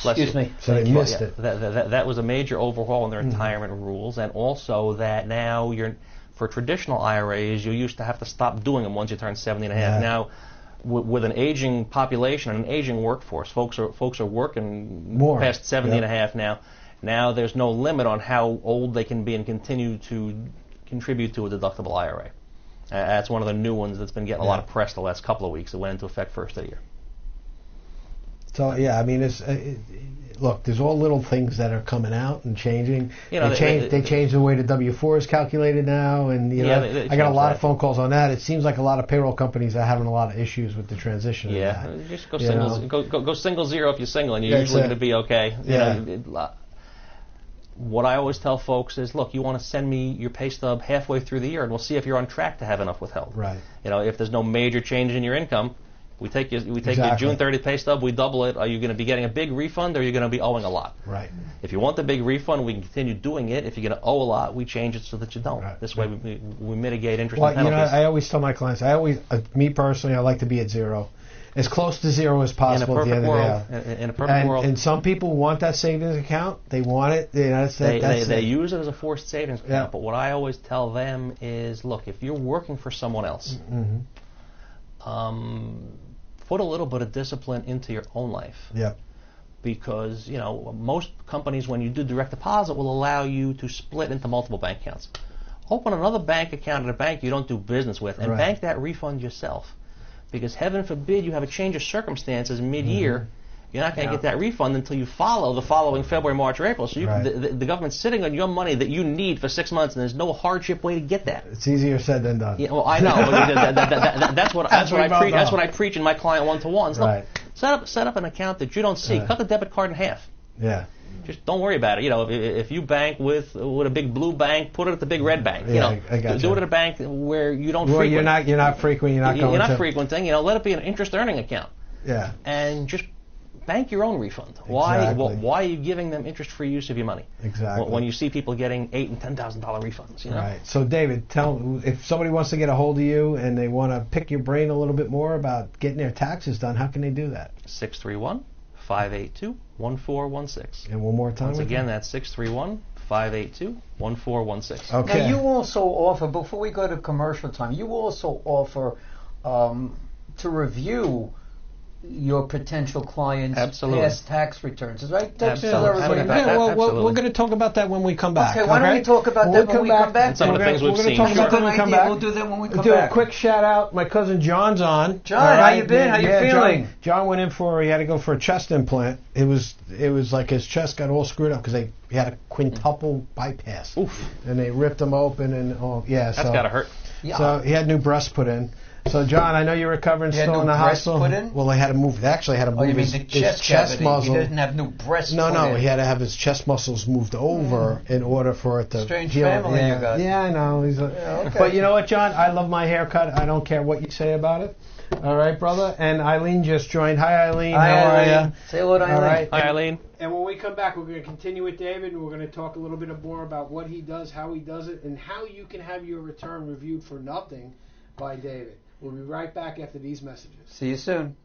Excuse me. So they missed it. That was a major overhaul in the retirement rules, and also that now for traditional IRAs, you used to have to stop doing them once you turn 70 and a half. Now, with an aging population and an aging workforce, folks are working more past 70 and a half now. Now there's no limit on how old they can be and continue to contribute to a deductible IRA. That's one of the new ones that's been getting a lot of press the last couple of weeks. It went into effect first of the year. So I mean, look, there's all little things that are coming out and changing. They changed the way the W-4 is calculated now, and I got a lot of phone calls on that. It seems like a lot of payroll companies are having a lot of issues with the transition. Yeah, just go single zero if you're single, and you're usually going to be okay. What I always tell folks is, look, you want to send me your pay stub halfway through the year, and we'll see if you're on track to have enough withheld. Right. If there's no major change in your income, we take your June 30th pay stub, we double it. Are you going to be getting a big refund, or are you going to be owing a lot? Right. If you want the big refund, we can continue doing it. If you're going to owe a lot, we change it so that you don't. Right. This way, we mitigate interest and penalties. I always tell my clients, me personally, I like to be at zero. As close to zero as possible at the end of the day. In a perfect world. And some people want that savings account. They want it. They use it as a forced savings account. But what I always tell them is, look, if you're working for someone else, put a little bit of discipline into your own life. Yep. Because, most companies, when you do direct deposit, will allow you to split into multiple bank accounts. Open another bank account at a bank you don't do business with and bank that refund yourself. Because heaven forbid you have a change of circumstances mid-year, you're not going to get that refund until you follow the following February, March, or April. So the government's sitting on your money that you need for 6 months, and there's no hardship way to get that. It's easier said than done. Yeah, well, I know. That's what I preach in my client one-to-ones. Look, set up an account that you don't see. Cut the debit card in half. Yeah. Just don't worry about it. If you bank with a big blue bank, put it at the big red bank. I got do it at a bank where you don't frequent. You're not frequent. You're not frequenting. Let it be an interest earning account. Yeah. And just bank your own refund. Exactly. Why are you giving them interest-free use of your money? Exactly. When you see people getting $8,000 and $10,000 refunds. Right. So David, tell if somebody wants to get a hold of you and they want to pick your brain a little bit more about getting their taxes done, how can they do that? 631-582-1416. And one more time. Once again, that's 582-1416. Okay. Now, you also offer, before we go to commercial time, you also offer to review your potential clients' Absolutely. past tax returns. Is right? That's Absolutely. everybody. Yeah, well, Absolutely. we're going to talk about that when we come back. Okay, why don't we talk about that when we come back? And some of the things we've We're going seen. to talk about that when we come back. We'll do that when we come Do back. a quick shout out. My cousin John's on. John, All how you been? How you Yeah, feeling? John went in he had to go for a chest implant. It was like his chest got all screwed up because he had a quintuple bypass. Oof. And they ripped him open and That's got to hurt. Yeah. So he had new breasts put in. So John, I know you're recovering He had still new in the breasts hospital. put in? Well, they had to move. They actually had to move Oh, you mean his the chest cavity? muscle. He doesn't have new breasts. No, put in. he had to have his chest muscles moved over in order for it to Strange heal. family yeah. you got. Yeah, I know. okay. But you know what, John? I love my haircut. I don't care what you say about it. All right, brother. And Eileen just joined. Hi, Eileen. Hi, How Eileen. are you? Say hello to Eileen. All right. Hi, Eileen. And when we come back, we're going to continue with David, and we're going to talk a little bit more about what he does, how he does it, and how you can have your return reviewed for nothing by David. We'll be right back after these messages. See you soon.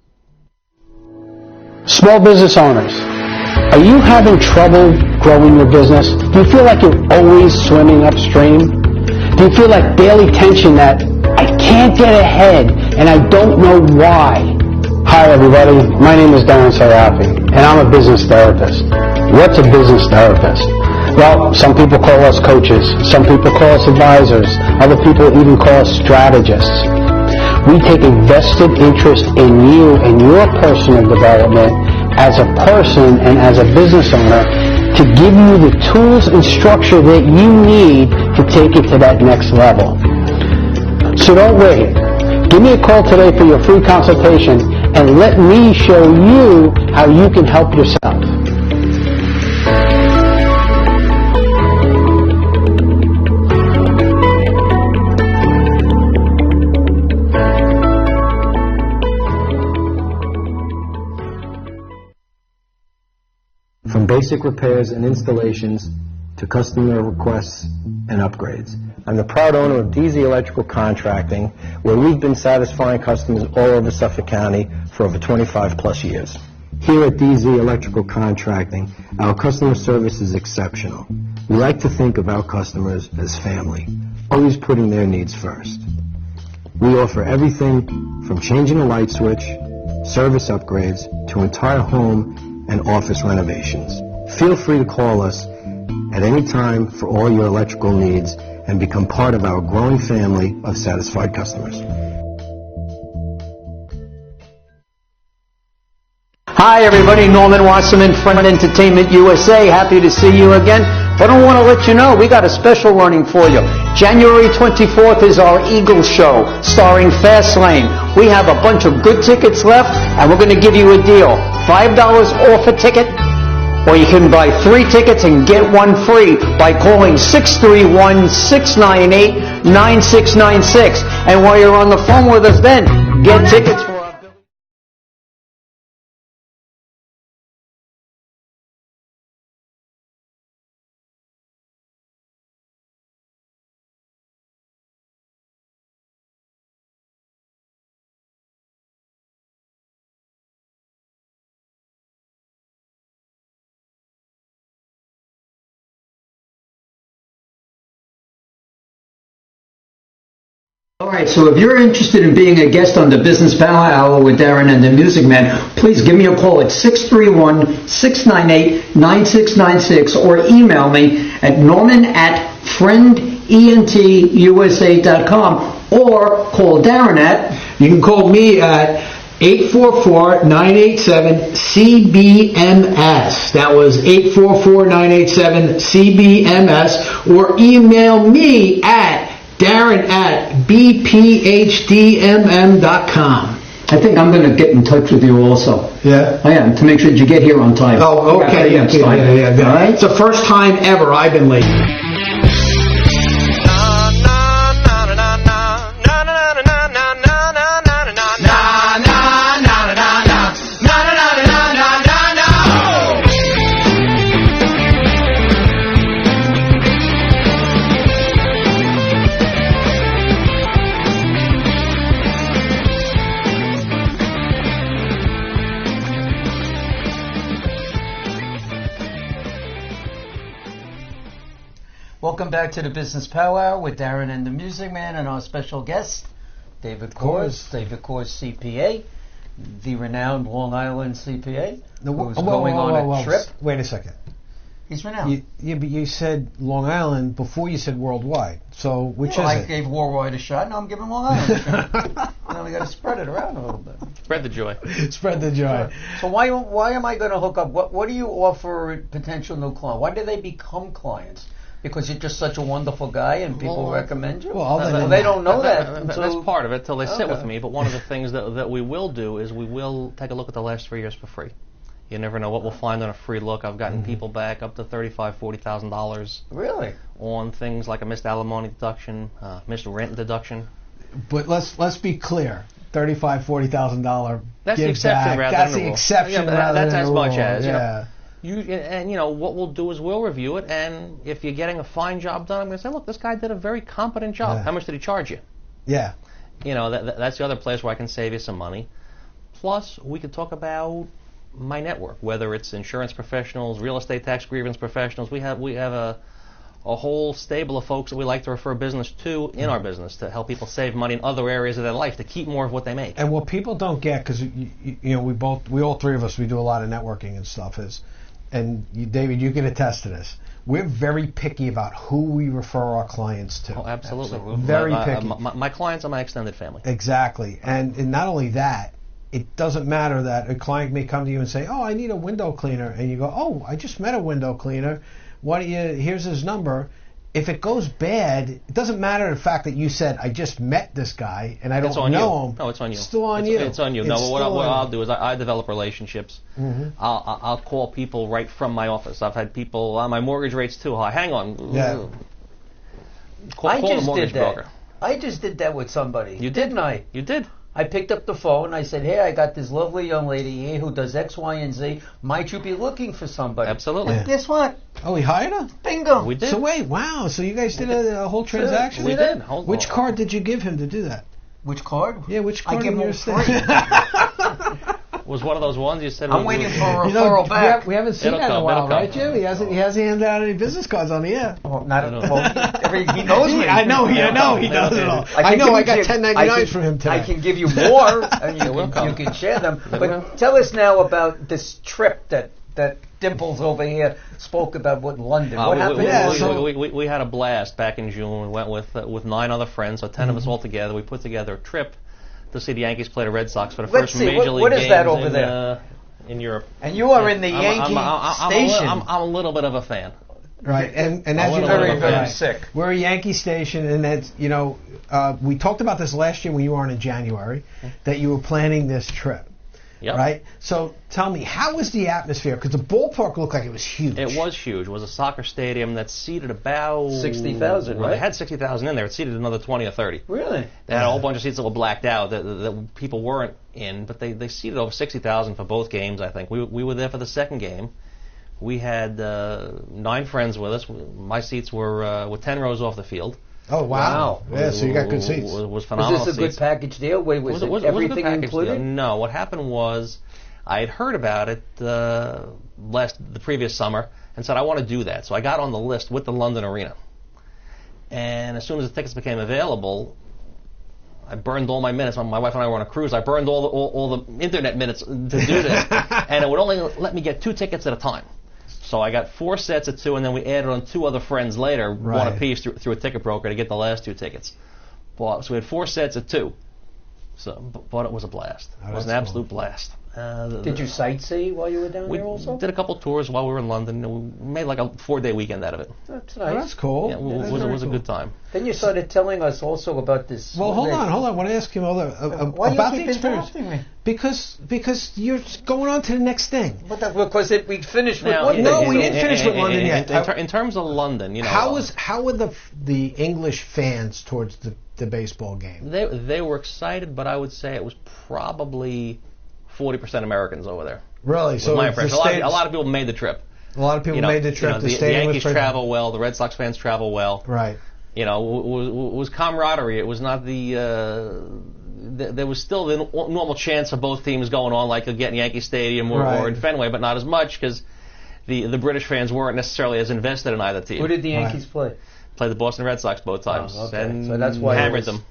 Small business owners, are you having trouble growing your business? Do you feel like you're always swimming upstream? Do you feel like daily tension that I can't get ahead and I don't know why? Hi everybody, my name is Darren Sarafi and I'm a business therapist. What's a business therapist? Well, some people call us coaches, some people call us advisors, other people even call us strategists. We take a vested interest in you and your personal development as a person and as a business owner to give you the tools and structure that you need to take it to that next level. So don't wait. Give me a call today for your free consultation and let me show you how you can help yourself. From basic repairs and installations to customer requests and upgrades. I'm the proud owner of DZ Electrical Contracting, where we've been satisfying customers all over Suffolk County for over 25 plus years. Here at DZ Electrical Contracting, our customer service is exceptional. We like to think of our customers as family, always putting their needs first. We offer everything from changing a light switch, service upgrades, to entire home and office renovations. Feel free to call us at any time for all your electrical needs and become part of our growing family of satisfied customers. Hi everybody, Norman Wasserman from Entertainment USA. Happy to see you again. But I want to let you know, we got a special running for you. January 24th is our Eagles show, starring Fastlane. We have a bunch of good tickets left, and we're going to give you a deal. $5 off a ticket, or you can buy 3 tickets and get 1 free by calling 631-698-9696. And while you're on the phone with us then, get tickets for our Billy. All right, so if you're interested in being a guest on the Business Power Hour with Darren and the Music Man, please give me a call at 631-698-9696 or email me at norman@friendentusa.com or call Darren at... You can call me at 844-987-CBMS. That was 844-987-CBMS. Or email me at Darren@bphdmm.com. I think I'm going to get in touch with you also. Yeah? I am, to make sure that you get here on time. Oh, okay. Yeah. All right? It's the first time ever I've been late. Welcome back to the Business Powwow with Darren and the Music Man and our special guest, David Korcz, David Korcz CPA, the renowned Long Island CPA, who's going on a trip. Wait a second. He's renowned. But you said Long Island before you said worldwide. So which is I it? gave worldwide a shot. Now I'm giving Long Island a shot. Now we got to spread it around a little bit. Spread the joy. Spread the joy. So why am I going to hook up? What do you offer potential new clients? Why do they become clients? Because you're just such a wonderful guy and people recommend you? Well, they don't know that. That's part of it till they sit with me. But one of the things that we will do is we will take a look at the last 3 years for free. You never know what we'll find on a free look. I've gotten people back up to $35,000, $40,000. Really? On things like a missed alimony deduction, missed rent deduction. But let's be clear. $35,000, $40,000. That's the exception rather That's than the rule. exception rather that's than as the much rule. as Yeah. You know what we'll do is we'll review it, and if you're getting a fine job done, I'm going to say, look, this guy did a very competent job. Yeah. How much did he charge you? Yeah. You know, that's the other place where I can save you some money. Plus, we could talk about my network, whether it's insurance professionals, real estate tax grievance professionals. We have a whole stable of folks that we like to refer business to in our business to help people save money in other areas of their life to keep more of what they make. And what people don't get, because you know, we all three of us, we do a lot of networking and stuff, and David, you can attest to this. We're very picky about who we refer our clients to. Oh, absolutely. Very picky. My clients are my extended family. Exactly. And not only that, it doesn't matter that a client may come to you and say, oh, I need a window cleaner. And you go, oh, I just met a window cleaner. Here's his number. If it goes bad, it doesn't matter the fact that you said, I just met this guy and I don't know him. No, it's on you. It's still on you. It's on you. No, what I'll do is I develop relationships. Mm-hmm. I'll call people right from my office. I've had people, my mortgage rate's too high. Hang on. Yeah. Call the mortgage broker. I just did that with somebody. Didn't I? You did. I picked up the phone. I said, hey, I got this lovely young lady here who does X, Y, and Z. Might you be looking for somebody? Absolutely. But guess what? Oh, he hired her? Bingo. We did. So wait, wow. So you guys did a whole transaction? We did. Which card did you give him to do that? Which card? Yeah, which card? I give him all three. Was one of those ones you said? I'm waiting for a referral back. We haven't seen that in a while, right, Jim? He hasn't handed out any business cards on the air. Well, not at all. He knows me. I know he does it all. I got 1099s from him today. I can give you more, and you can share them. But tell us now about this trip that Dimples over here spoke about with London. What happened? We had a blast back in June. We went with 9 other friends, so 10 of us all together. We put together a trip to see the Yankees play the Red Sox for the first Major League what is games that over there? In Europe. And you are in the Yankee station. I'm a little bit of a fan. Right, and as you very, very sick. We're a Yankee station, and that's, you know, we talked about this last year when you were on in January, that you were planning this trip. Yep. Right? So tell me, how was the atmosphere? Because the ballpark looked like it was huge. It was huge. It was a soccer stadium that seated about 60,000, right? They had 60,000 in there. It seated another 20 or 30. Really? They had a whole bunch of seats that were blacked out that people weren't in, but they seated over 60,000 for both games, I think. We were there for the second game. We had 9 friends with us. My seats were 10 rows off the field. Oh, wow. Yeah, so you got good seats. It was phenomenal. Was this a good package deal? Was everything included? Deal. No, what happened was I had heard about it the previous summer and said, I want to do that. So I got on the list with the London Arena. And as soon as the tickets became available, I burned all my minutes. My wife and I were on a cruise. I burned all the internet minutes to do this. And it would only let me get 2 tickets at a time. So I got 4 sets of 2, and then we added on 2 other friends later, one apiece through a ticket broker to get the last 2 tickets. So we had 4 sets of 2. But it was a blast. It was an absolute blast. Did you sightsee while you were down there also? We did a couple tours while we were in London. We made like a 4-day weekend out of it. That's nice. Oh, that's cool. Yeah, it was a good time. Then you started telling us also about this. Well, hold on. I want to ask you about the experience. Me? Because you're going on to the next thing. Because we finished with London. No, we didn't finish with London yet. In terms of London, you know. How were the English fans towards the baseball game? They were excited, but I would say it was probably 40% Americans over there. Really? So my impression. A lot of people made the trip. A lot of people made the trip. The Yankees travel well. The Red Sox fans travel well. Right. You know, it was camaraderie. It was not there was still the normal chance of both teams going on, like you'll get in Yankee Stadium or in Fenway, but not as much because the British fans weren't necessarily as invested in either team. Who did the Yankees play? Played the Boston Red Sox both times, and so that's why hammered them.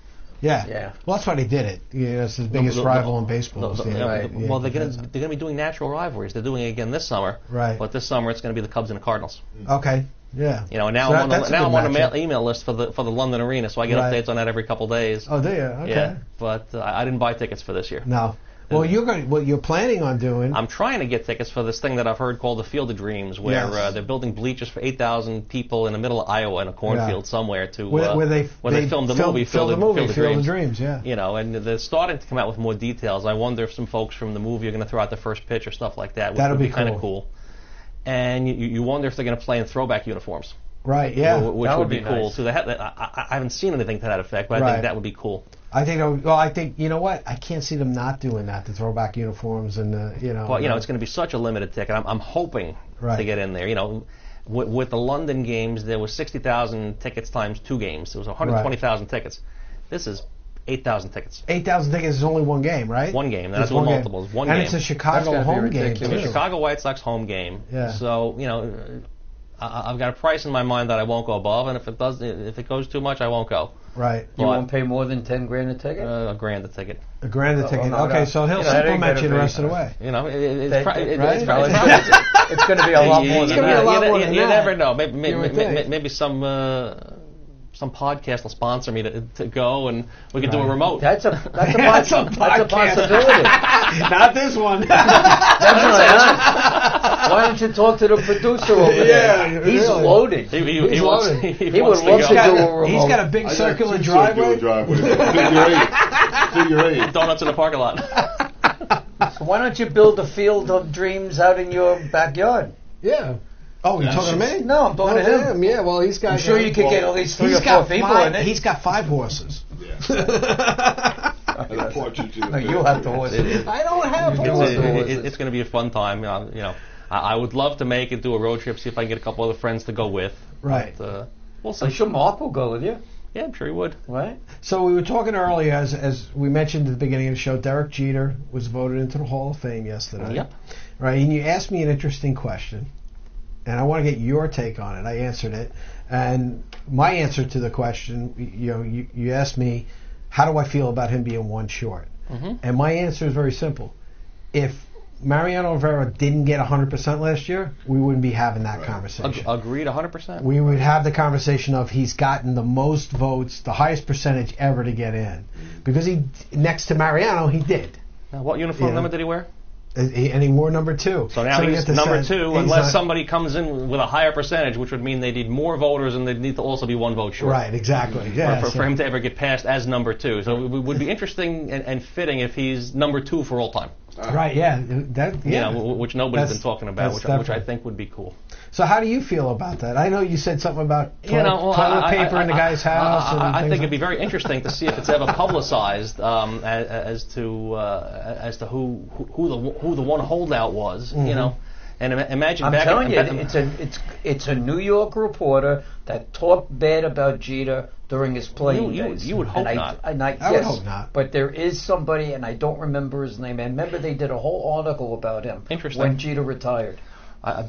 Yeah. Well, that's why they did it. It's the biggest rival in baseball. Well, they're going to be doing natural rivalries. They're doing it again this summer. Right. But this summer it's going to be the Cubs and the Cardinals. Okay. Yeah. And now I'm on the email list for the London Arena, so I get updates on that every couple days. Oh, do you? Okay. Yeah. But I didn't buy tickets for this year. No. Well, what you're planning on doing? I'm trying to get tickets for this thing that I've heard called the Field of Dreams, where they're building bleachers for 8,000 people in the middle of Iowa in a cornfield somewhere where they filmed the movie Field of Dreams. Yeah. And they're starting to come out with more details. I wonder if some folks from the movie are going to throw out the first pitch or stuff like that, which would be kind of cool. And you wonder if they're going to play in throwback uniforms. Right. Yeah. Which would be cool. Nice. So I haven't seen anything to that effect, but I think that would be cool. I think you know what? I can't see them not doing that. The throwback uniforms and Well, it's going to be such a limited ticket. I'm hoping to get in there. With the London games, there was 60,000 tickets times 2 games. There was 120,000 tickets. This is 8,000 tickets. 8,000 tickets is only one game, right? One game. That's with multiples. One and game. It's a Chicago home game. It's a Chicago White Sox home game. Yeah. So I've got a price in my mind that I won't go above, and if it goes too much, I won't go. Right. You won't pay more than $10,000 a ticket? $1,000 a ticket. $1,000 a ticket. Okay, so he'll supplement you the rest of the way. It's going to be a lot more than that. You never know. Maybe some podcast will sponsor me to go, and we can do a remote. That's a possibility. Not this one. Why don't you talk to the producer over there? He's loaded. He would love to do a remote. He's got a big circular driveway. Figure eight. Donuts in the parking lot. So why don't you build a Field of Dreams out in your backyard? Yeah. Oh, you're talking to me? No, I'm talking to him. Yeah, well, he's got. I'm sure you could get at least 3 or 4 people in it. He's got 5 horses. Yeah. You have the horses. I don't have horses. It's going to be a fun time. I would love to make it, do a road trip, see if I can get a couple other friends to go with. Right. But, we'll see. I'm sure Mark will go with you. Yeah, I'm sure he would. Right. So we were talking earlier, as we mentioned at the beginning of the show, Derek Jeter was voted into the Hall of Fame yesterday. Yep. Right, and you asked me an interesting question, and I want to get your take on it. I answered it, and my answer to the question, you asked me, how do I feel about him being one short? Mm-hmm. And my answer is very simple. If Mariano Rivera didn't get 100% last year, we wouldn't be having that conversation. Agreed 100%? We would have the conversation of he's gotten the most votes, the highest percentage ever to get in. Because next to Mariano, he did. Now, what uniform number did he wear? And he wore number 2. So now he's number 2, unless somebody comes in with a higher percentage, which would mean they need more voters and they need to also be 1 vote short. Right, exactly. Yeah, for him to ever get passed as number 2. So it would be interesting and fitting if he's number 2 for all time. Right, yeah. Which nobody's been talking about, which I think would be cool. So how do you feel about that? I know you said something about toilet paper in the guy's house. I think it'd be very interesting to see if it's ever publicized as to who the one holdout was. Mm-hmm. And imagine. I'm telling you, it's a New York reporter that talked bad about Jeter during his playing days. You would hope not. I would hope not. But there is somebody, and I don't remember his name. I remember they did a whole article about him when Jeter retired.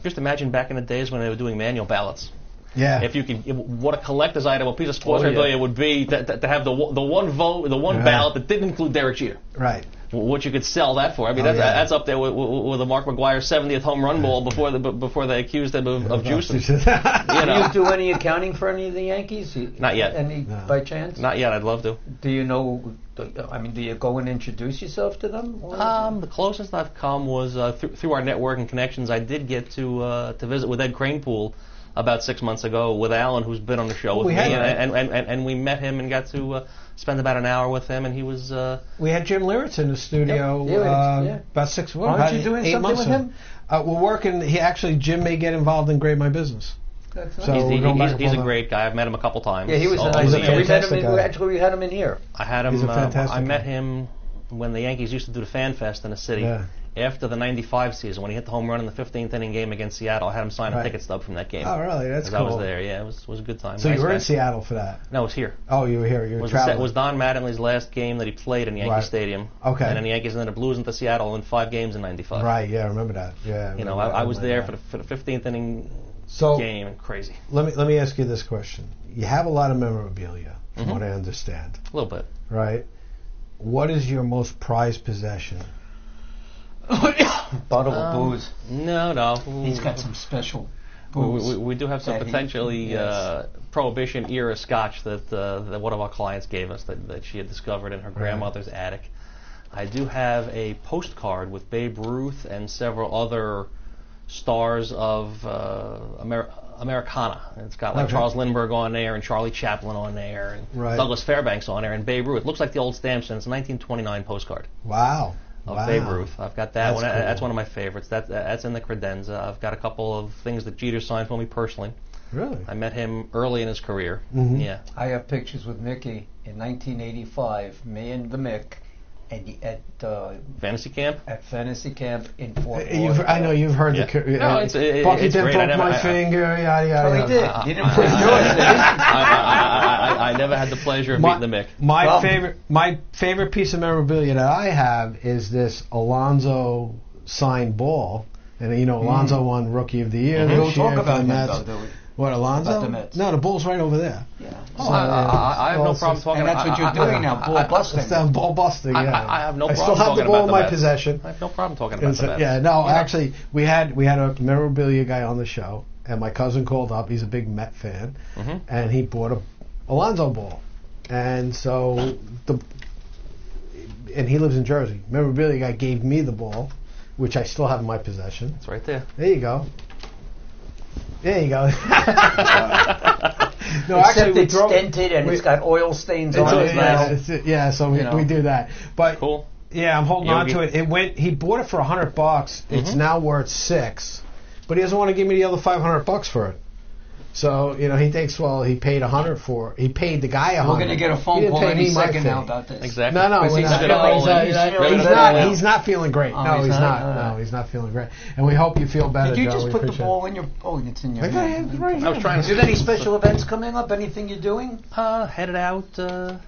Just imagine back in the days when they were doing manual ballots. Yeah. If you could, what a collector's item, a piece of sports memorabilia would be to have the one vote, the one ballot that didn't include Derek Jeter. Right. What you could sell that for? I mean, that's up there with the Mark McGwire 70th home run ball before they accused him of juicing. Do you do any accounting for any of the Yankees? Not yet. By chance? Not yet. I'd love to. Do you know? I mean, do you go and introduce yourself to them? The closest I've come was through our networking connections. I did get to visit with Ed Cranepool about 6 months ago with Alan, who's been on the show with me, and we met him and got to spend about an hour with him, and he was. We had Jim Liritz in the studio about 6 months. Aren't you doing something with him? We're working. Jim may get involved in Grade My Business. That's so he's a great guy. I've met him a couple times. Yeah, he was a nice guy. We had him in here. I had him. I met him when the Yankees used to do the Fan Fest in the city, after the '95 season when he hit the home run in the 15th inning game against Seattle. I had him sign a ticket stub from that game. Oh, really? That's cool. I was there. Yeah, it was a good time. So nice you were guy. in Seattle for that? No, it was here. Oh, you were here. You were traveling. It was Don Mattingly's last game that he played in Yankee Stadium. Okay. And then the Yankees ended up losing to Seattle in 5 games in '95. Right. Yeah, I remember that. Yeah. You know, I was there for the 15th inning game, and crazy. Let me ask you this question. You have a lot of memorabilia, from what I understand. A little bit. Right. What is your most prized possession? Bottle of booze. No. He's got some special booze. We do have some potentially Prohibition era scotch that one of our clients gave us that she had discovered in her grandmother's attic. I do have a postcard with Babe Ruth and several other stars of Americana. It's got like Charles Lindbergh on there and Charlie Chaplin on there and Douglas Fairbanks on there and Babe Ruth. It looks like the old stamps and it's a 1929 postcard. Wow. Of Babe Ruth. I've got that one. Cool. That's one of my favorites. That's in the credenza. I've got a couple of things that Jeter signed for me personally. Really? I met him early in his career. Mm-hmm. Yeah. I have pictures with Mickey in 1985, me and the Mick, at Fantasy Camp? At Fantasy Camp in Fort Lauderdale. I know you've heard the... No, it's Buckingham broke my finger, yada, yada. Oh, he did. He didn't put yours, did he? I never had the pleasure of meeting the Mick. My favorite piece of memorabilia that I have is this Alonso signed ball. And, you know, Alonso won Rookie of the Year this year. We'll talk about that, though. What, Alonso? About the Mets. No, the ball's right over there. Yeah. Oh, so, I have no problem talking about it. And that's what you're doing now, ball busting. Ball busting, yeah. I have no problem talking about I still have the ball in my possession. I have no problem talking about that. Yeah, no, actually, we had a memorabilia guy on the show, and my cousin called up. He's a big Met fan, and he bought a Alonso ball. And so, and he lives in Jersey. Memorabilia guy gave me the ball, which I still have in my possession. It's right there. There you go. There you go. No, actually, it's dented and it's got oil stains on it now. So we do that. But cool. Yeah, I'm holding on to it. He bought it for $100. It's now worth $6, but he doesn't want to give me the other $500 for it. So he thinks, well, he paid $100 for it. He paid the guy $100. We're going to get a phone call any second now about this. Exactly. No, he's not feeling great. Oh, no, he's not. No, he's not feeling great. And we hope you feel better. Did you John? just put the ball in your? Oh, it's in your. Hand. Right. I was trying to. Is there any special events coming up? Anything you're doing? Headed out of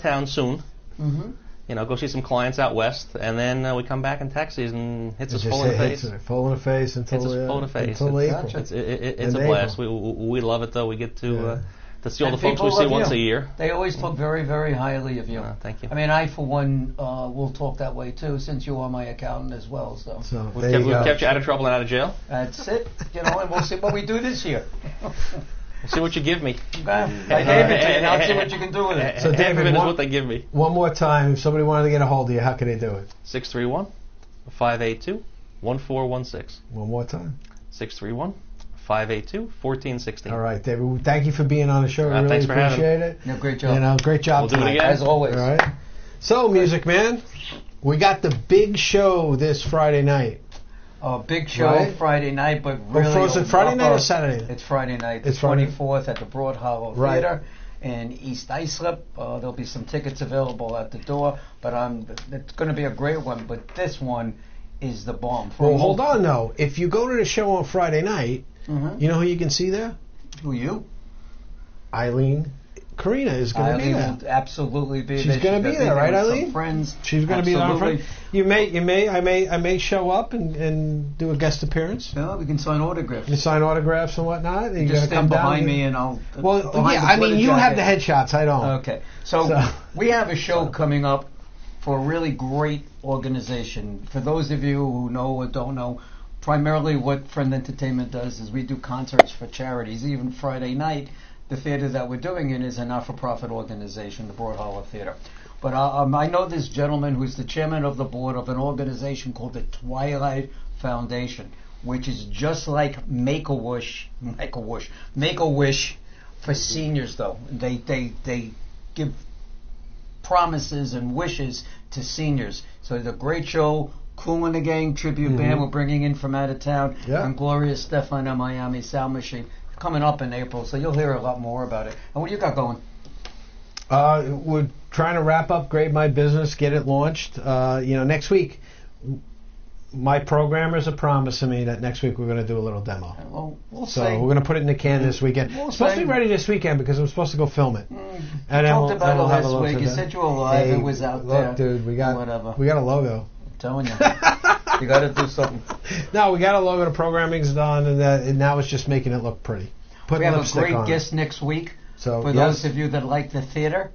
town soon. Mm-hmm. Go see some clients out west, and then we come back and tax season hits us full in the face. Full in the face until April. It's a blast. We love it though. We get to see all the folks we see once a year. They always talk very, very highly of you. Thank you. I mean, I for one will talk that way too, since you are my accountant as well. So we've kept you out of trouble and out of jail. That's it. And we'll see what we do this year. We'll see what you give me. I gave it to you. Now I'll see what you can do with it. So David, is what they give me. One more time, if somebody wanted to get a hold of you, how can they do it? 631-582-1416. One more time. 631-582-1416. All right, David. Thank you for being on the show. I really thanks for appreciate it. No, great job. Great job. We'll do it again. As always. All right. So, Music Man, we got the big show this Friday night. Big show Friday night, but really... is it Friday night or Saturday? It's Friday night. It's the 24th at the Broad Hollow Theater in East Islip. There'll be some tickets available at the door, but it's going to be a great one. But this one is the bomb. Well, hold on, though. If you go to the show on Friday night, you know who you can see there? Who, you? Eileen. Karina is going to be there. Will absolutely be there. She's going to be there, right, Eileen? Some friends. She's going to be there. I may show up and do a guest appearance. Yeah, we can sign autographs. You sign autographs and whatnot. You just stand behind me and I'll. Well, you have the headshots. I don't. Okay, so we have a show coming up for a really great organization. For those of you who know or don't know, primarily what Friend Entertainment does is we do concerts for charities. Even Friday night, the theater that we're doing in is a not-for-profit organization, the Broad Hollow Theater. But I know this gentleman who's the chairman of the board of an organization called the Twilight Foundation, which is just like Make-A-Wish for seniors, though. They give promises and wishes to seniors. So it's a great show. Kool and the Gang tribute band we're bringing in from out of town, and Gloria Stefan and Miami Sound Machine coming up in April. So you'll hear a lot more about it. And what do you got going? We're trying to wrap up Grade My Business, get it launched. Next week my programmers are promising me that next week we're going to do a little demo. Well, we'll So see. we're going to put it in the can this weekend. We'll It's supposed to see. be ready this weekend because I'm supposed to go film it. And then Talked we'll- about then it we'll have a last look week. at You that. said you were live. Hey, It was out there. Look, dude, we got Whatever. a logo. I'm telling you. You got to do something. No, we got a logo. The programming's done, and now it's just making it look pretty. Putting We have a lipstick great on it. guest next week. So For yes. those of you that like the theater,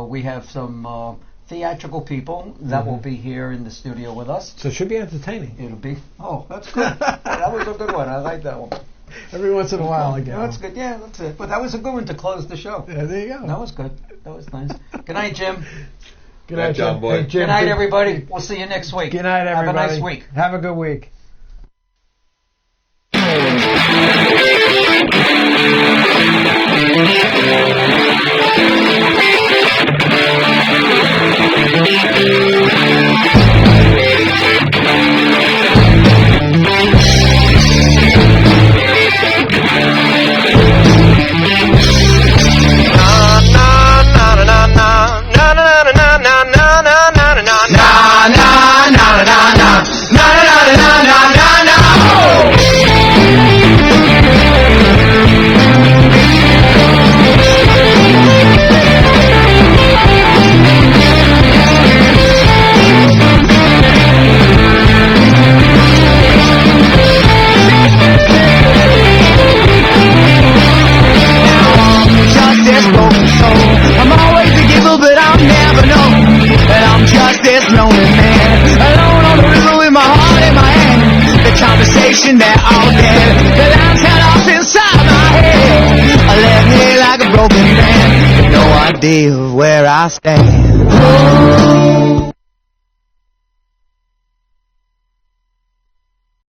we have some theatrical people that will be here in the studio with us. So it should be entertaining. It'll be. Oh, that's good. That was a good one. I like that one. Every once in a while, again. That's good. Yeah, that's it. But that was a good one to close the show. Yeah, there you go. That was good. That was nice. Good night, Jim. Good night, John boy. Hey, Jim, Good night, everybody. We'll see you next week. Good night, everybody. Have a nice week. Have a good week. I'm always a giver, but I'll never know that I'm just this lonely man, alone on the river with my heart in my hand. The conversation they're all dead, the lines cut off inside my head. I left me like a broken man, no idea of where I stand.